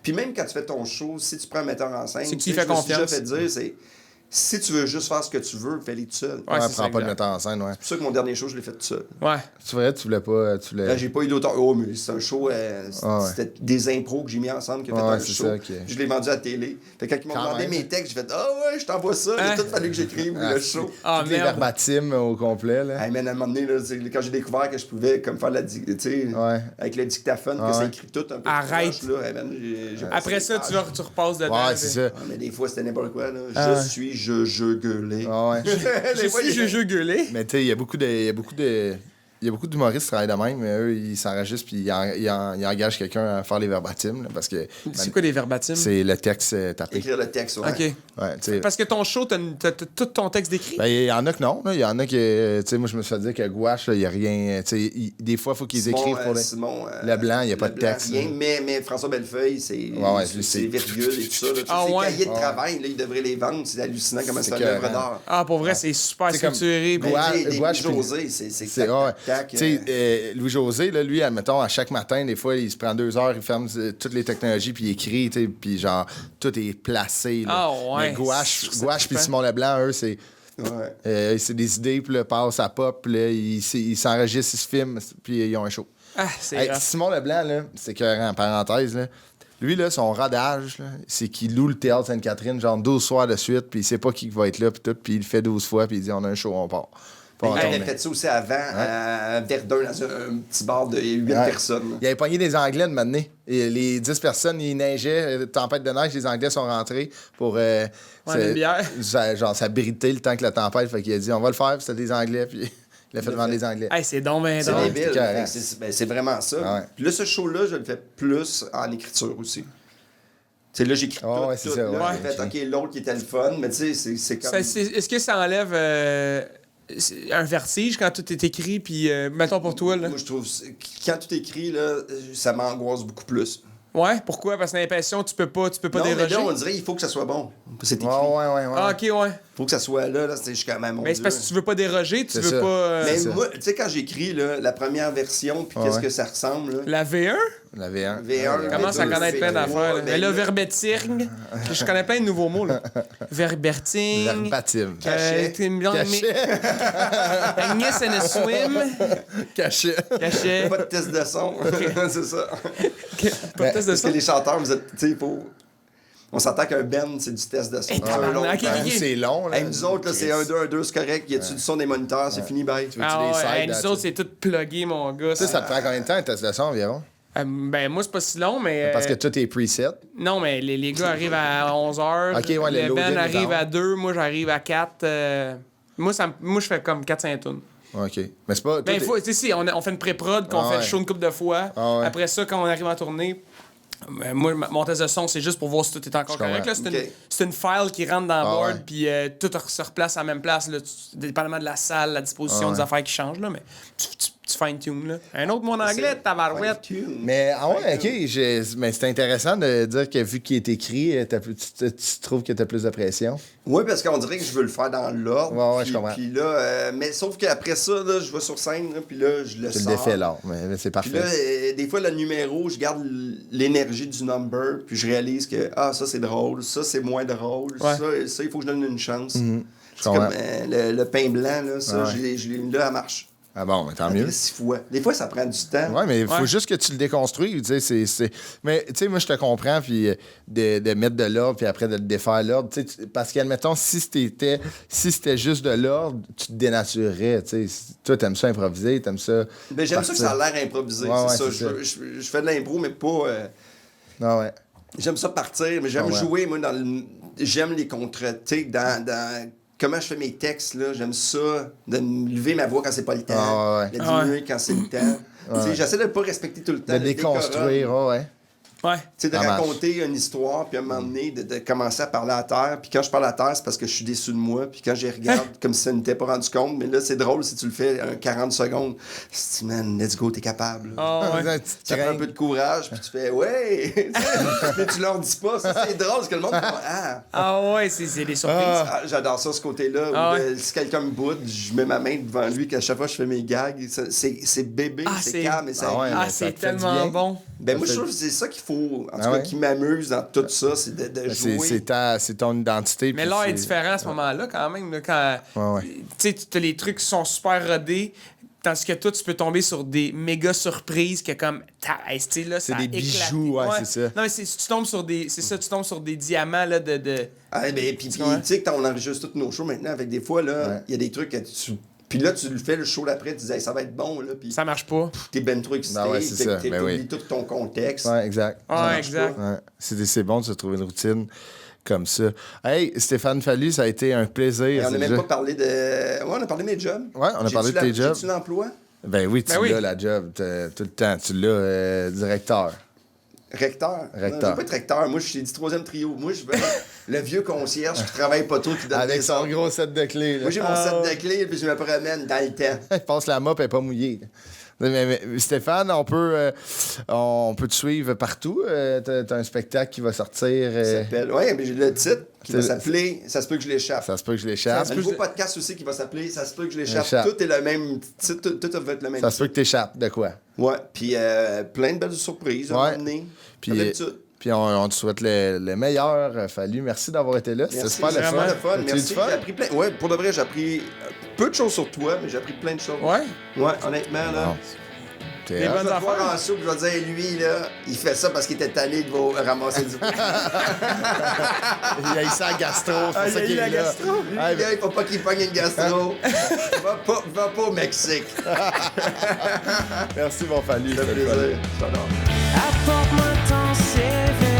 S3: Puis même quand tu fais ton show, si tu prends un metteur en scène,
S2: c'est que tu fais confiance.
S3: Ce que je te fait dire, si tu veux juste faire ce que tu veux, fais-les tout seul.
S1: Ouais, prends pas de metteur en scène, ouais.
S3: C'est pour ça que mon dernier show, je l'ai fait tout seul.
S2: Ouais.
S1: C'est vrai, tu voulais pas.
S3: J'ai pas eu d'auteur. Oh, mais c'est un show. C'était des impros que j'ai mis ensemble qui a fait un show. Ça, je l'ai vendu à la télé. Fait que quand ils m'ont demandé mes textes, j'ai fait ouais, je t'envoie ça. Il a tout fallu que j'écrive le show.
S1: Tous les verbatim au complet, là.
S3: Hey, man, à un moment donné, là, quand j'ai découvert que je pouvais comme faire avec le dictaphone, que ça écrit tout un peu.
S2: Arrête.
S3: Proche, là, j'ai
S2: après ça, tu repasses dedans.
S1: Ouais, c'est ça.
S3: Mais des fois, c'était n'importe quoi. Là. Je suis gueulé.
S2: Je suis je gueulé.
S1: Mais tu sais, il y a beaucoup d'humoristes qui travaillent de même, mais eux, ils s'enregistrent puis ils engagent quelqu'un à faire les verbatim. Là, parce que,
S2: c'est quoi les verbatim?
S1: C'est le texte tapé.
S3: Écrire le texte, ouais.
S2: OK.
S1: Ouais,
S2: parce que ton show, t'as tout ton texte décrit?
S1: Ben, il y en a que non. Il y en a que, tu sais, moi, je me suis fait dire que gouache, il n'y a rien. Des fois, il faut qu'ils écrivent pour le blanc, il n'y a pas de texte.
S3: Rien, mais François Bellefeuille, c'est virgule et tout ça. Ces cahiers de travail, là, ils devraient les vendre. C'est hallucinant comment c'est une œuvre d'art.
S2: Ah, pour vrai, c'est super structuré.
S3: Louis-José, c'est
S1: Louis-José, là, lui, admettons, à chaque matin, des fois, il se prend 2 heures, il ferme toutes les technologies, puis il écrit, puis genre, tout est placé. Là.
S2: Ah ouais.
S1: Mais Gouache puis Simon Leblanc, eux, c'est... Ouais. C'est des idées, puis là, passe à pop, puis là, ils s'enregistrent, ils se filment, puis ils ont un show.
S2: Ah, c'est
S1: Simon Leblanc, là, c'est qu'en parenthèse, là, lui, là, son rodage, là, c'est qu'il loue le théâtre Sainte-Catherine, genre 12 soirs de suite, puis il sait pas qui va être là, puis tout, puis il le fait 12 fois, puis il dit, on a un show, on part.
S3: Il avait fait ça aussi avant, à Verdun, dans un petit bar de 8 personnes.
S1: Il avait pogné des Anglais de m'amener. Et les 10 personnes, il neigeait, tempête de neige, les Anglais sont rentrés pour...
S2: une bière.
S1: Genre, s'abriter le temps que la tempête. Fait qu'il a dit, on va le faire, puis c'était des Anglais, puis il a fait devant des Anglais.
S2: Hey, c'est donc bien drôle.
S3: C'est vraiment ça.
S1: Ouais.
S3: Puis là, ce show-là, je le fais plus en écriture aussi. Tu sais, là, j'écris tout.
S1: C'est
S3: tout
S1: ça,
S3: là, j'ai fait, OK, l'autre qui était le fun, mais tu sais, c'est comme...
S2: Est-ce que ça enlève... un vertige quand tout est écrit, puis mettons pour toi. Là.
S3: Moi, je trouve quand tout est écrit, là, ça m'angoisse beaucoup plus.
S2: Ouais, pourquoi? Parce que l'impression, tu peux pas
S3: non,
S2: déroger.
S3: Mais là, on dirait qu'il faut que ça soit bon. C'est écrit.
S1: Ouais.
S2: Ah, OK, ouais.
S3: Faut que ça soit là, c'est quand même.
S2: Mais c'est parce que tu veux pas déroger, tu veux pas.
S3: Mais moi, tu sais, quand j'écris la première version, puis qu'est-ce que ça ressemble. Là,
S2: la V1?
S1: La V1.
S3: V1.
S2: Commence à connaître plein d'affaires. Mais là, verbatim, je connais plein de nouveaux mots. Là. Verbatim.
S1: Verbatim.
S3: Cachet.
S2: Agnes and a swim.
S1: Cachet.
S3: Pas de test de son. C'est ça.
S2: Pas de test de
S3: son. Parce que les chanteurs, vous êtes, tu sais, il faut... On s'entend qu'un band, c'est du test de son.
S1: C'est long. Là.
S3: Nous autres, là, c'est 1-2-1-2, c'est correct. Y a-tu du son des moniteurs? C'est fini, bye.
S2: Nous autres, c'est tout plugué, mon gars.
S1: Ça te prend combien de temps un test de son environ?
S2: Ben, moi, c'est pas si long, mais...
S1: Parce que tout est preset.
S2: Non, mais les gars arrivent à 11h.
S1: OK, ouais,
S2: le band arrive à 2, moi, j'arrive à 4. Moi, je fais comme 4-5 tonnes.
S1: OK. Mais c'est pas...
S2: Ben, si, on fait une pré-prod, qu'on fait le show une couple de fois. Après ça, quand on arrive à tourner... Moi, mon test de son, c'est juste pour voir si tout est encore correct. Là, c'est une file qui rentre dans le board, puis tout se replace à la même place, là, dépendamment de la salle, la disposition des affaires qui changent, là, mais tu fine-tunes. Là. Un autre mot en anglais, tabarouette.
S1: Mais, OK, mais c'est intéressant de dire que vu qu'il est écrit, tu trouves que tu as plus de pression.
S3: Oui, parce qu'on dirait que je veux le faire dans l'ordre.
S1: Ouais, je comprends.
S3: Puis là, mais sauf qu'après ça, là, je vais sur scène, puis là, je le sors.
S1: Tu le défais là, mais c'est parfait.
S3: Puis là, des fois, le numéro, je garde l'énergie du number, puis je réalise que, ça, c'est drôle, ça, c'est moins drôle, ça, il faut que je donne une chance. C'est comme le pain blanc, là, ça, je l'ai mis là, à marche.
S1: Ah bon, mais tant mieux.
S3: 6 fois. Des fois, ça prend du temps.
S1: Oui, mais il faut juste que tu le déconstruises. Mais, tu sais, moi, je te comprends, puis de mettre de l'ordre, puis après de le défaire l'ordre. Parce qu'admettons, si c'était juste de l'ordre, tu te dénaturerais. Toi, t'aimes ça improviser, t'aimes ça.
S3: Ben, j'aime ça que ça a l'air improvisé. C'est ça. Je fais de l'impro, mais pas. J'aime ça partir, mais j'aime jouer, moi, j'aime les contre-tics dans comment je fais mes textes, là, j'aime ça, de me lever ma voix quand c'est pas le temps, de diminuer quand c'est le temps. J'essaie de ne pas respecter tout le temps.
S1: De déconstruire,
S2: Ouais.
S3: Tu sais, de raconter une histoire, puis à un moment donné, de commencer à parler à terre. Puis quand je parle à terre, c'est parce que je suis déçu de moi. Puis quand je regarde, comme si ça ne t'était pas rendu compte. Mais là, c'est drôle si tu le fais 40 secondes. Si man, let's go, t'es capable. Ça prend un peu de courage, puis tu fais, ouais. Mais tu leur dis pas. Ça, c'est drôle, parce que le monde
S2: c'est des surprises.
S3: J'adore ça, ce côté-là. Si quelqu'un me boude, je mets ma main devant lui, qu'à chaque fois, je fais mes gags. C'est bébé, c'est calme.
S2: C'est tellement bon.
S3: Ben, moi, je trouve que c'est ça qu'il faut faut, en tout cas, qui m'amuse dans tout ça, c'est de jouer.
S1: C'est ton identité.
S2: Mais l'art est différent à ce moment-là, quand même. Là, quand tu sais, tu as les trucs qui sont super rodés. Tandis que toi, tu peux tomber sur des méga surprises que comme là,
S1: c'est des bijoux, c'est ça.
S2: Non, mais tu tombes sur des. C'est ça, tu tombes sur des diamants là, de...
S3: Ah, ben, puis tu sais, quand on enregistre tous nos shows maintenant, avec des fois, là, il y a des trucs que tu. Puis là, tu le fais le show d'après, tu disais, ça va être bon, là. Puis
S2: ça marche pas.
S3: T'es ben trop excité, t'oublies tout ton contexte.
S1: Ouais, exact.
S2: Ouais, exact.
S1: Ouais. C'est bon de se trouver une routine comme ça. Hey, Stéphane Fallu, ça a été un plaisir.
S3: Et on n'a même pas parlé de. Ouais, on a parlé de mes jobs.
S1: Ouais, on a parlé de tes jobs.
S3: J'ai-tu l'emploi?
S1: Ben oui, tu l'as, la job, tout le temps. Tu l'as, directeur.
S3: Recteur? Non, je veux pas être recteur. Moi, je suis du 3e trio. Moi, je veux être le vieux concierge qui travaille pas trop, qui donne
S1: avec son gros set de clés. Là.
S3: Moi, j'ai mon set de clés, puis je me promène dans le temps.
S1: Il passe la mop, elle n'est pas mouillée. Mais Stéphane, on peut te suivre partout. T'as un spectacle qui va sortir.
S3: Oui, mais j'ai le titre qui va s'appeler Ça se peut que je l'échappe.
S1: Ça se peut que je l'échappe.
S3: Un nouveau podcast aussi qui va s'appeler Ça se peut que je l'échappe. Tout est le même titre, tout va être le même
S1: Ça se peut que t'échappes de quoi?
S3: Ouais, puis plein de belles surprises à m'amener.
S1: Puis on te souhaite le meilleur, Fallu. Merci d'avoir été là. C'était super le fun.
S3: Merci. J'ai appris plein. Ouais, pour de vrai, j'ai appris peu de choses sur toi, mais j'ai appris plein de choses.
S2: Ouais?
S3: Ouais, honnêtement, là.
S2: Les
S3: je
S2: bonnes
S3: vais te voir
S2: affaires.
S3: en soupe, je vais dire, lui, là, il fait ça parce qu'il était tanné de vous ramasser du poids.
S1: Il a eu ça à gastro, c'est ça qu'il est là.
S3: Lui, là, il faut pas qu'il pogne une gastro. va pas au Mexique.
S1: Merci, mon Fallu.
S3: Ça fait plaisir.
S4: Apporte-moi ton CV.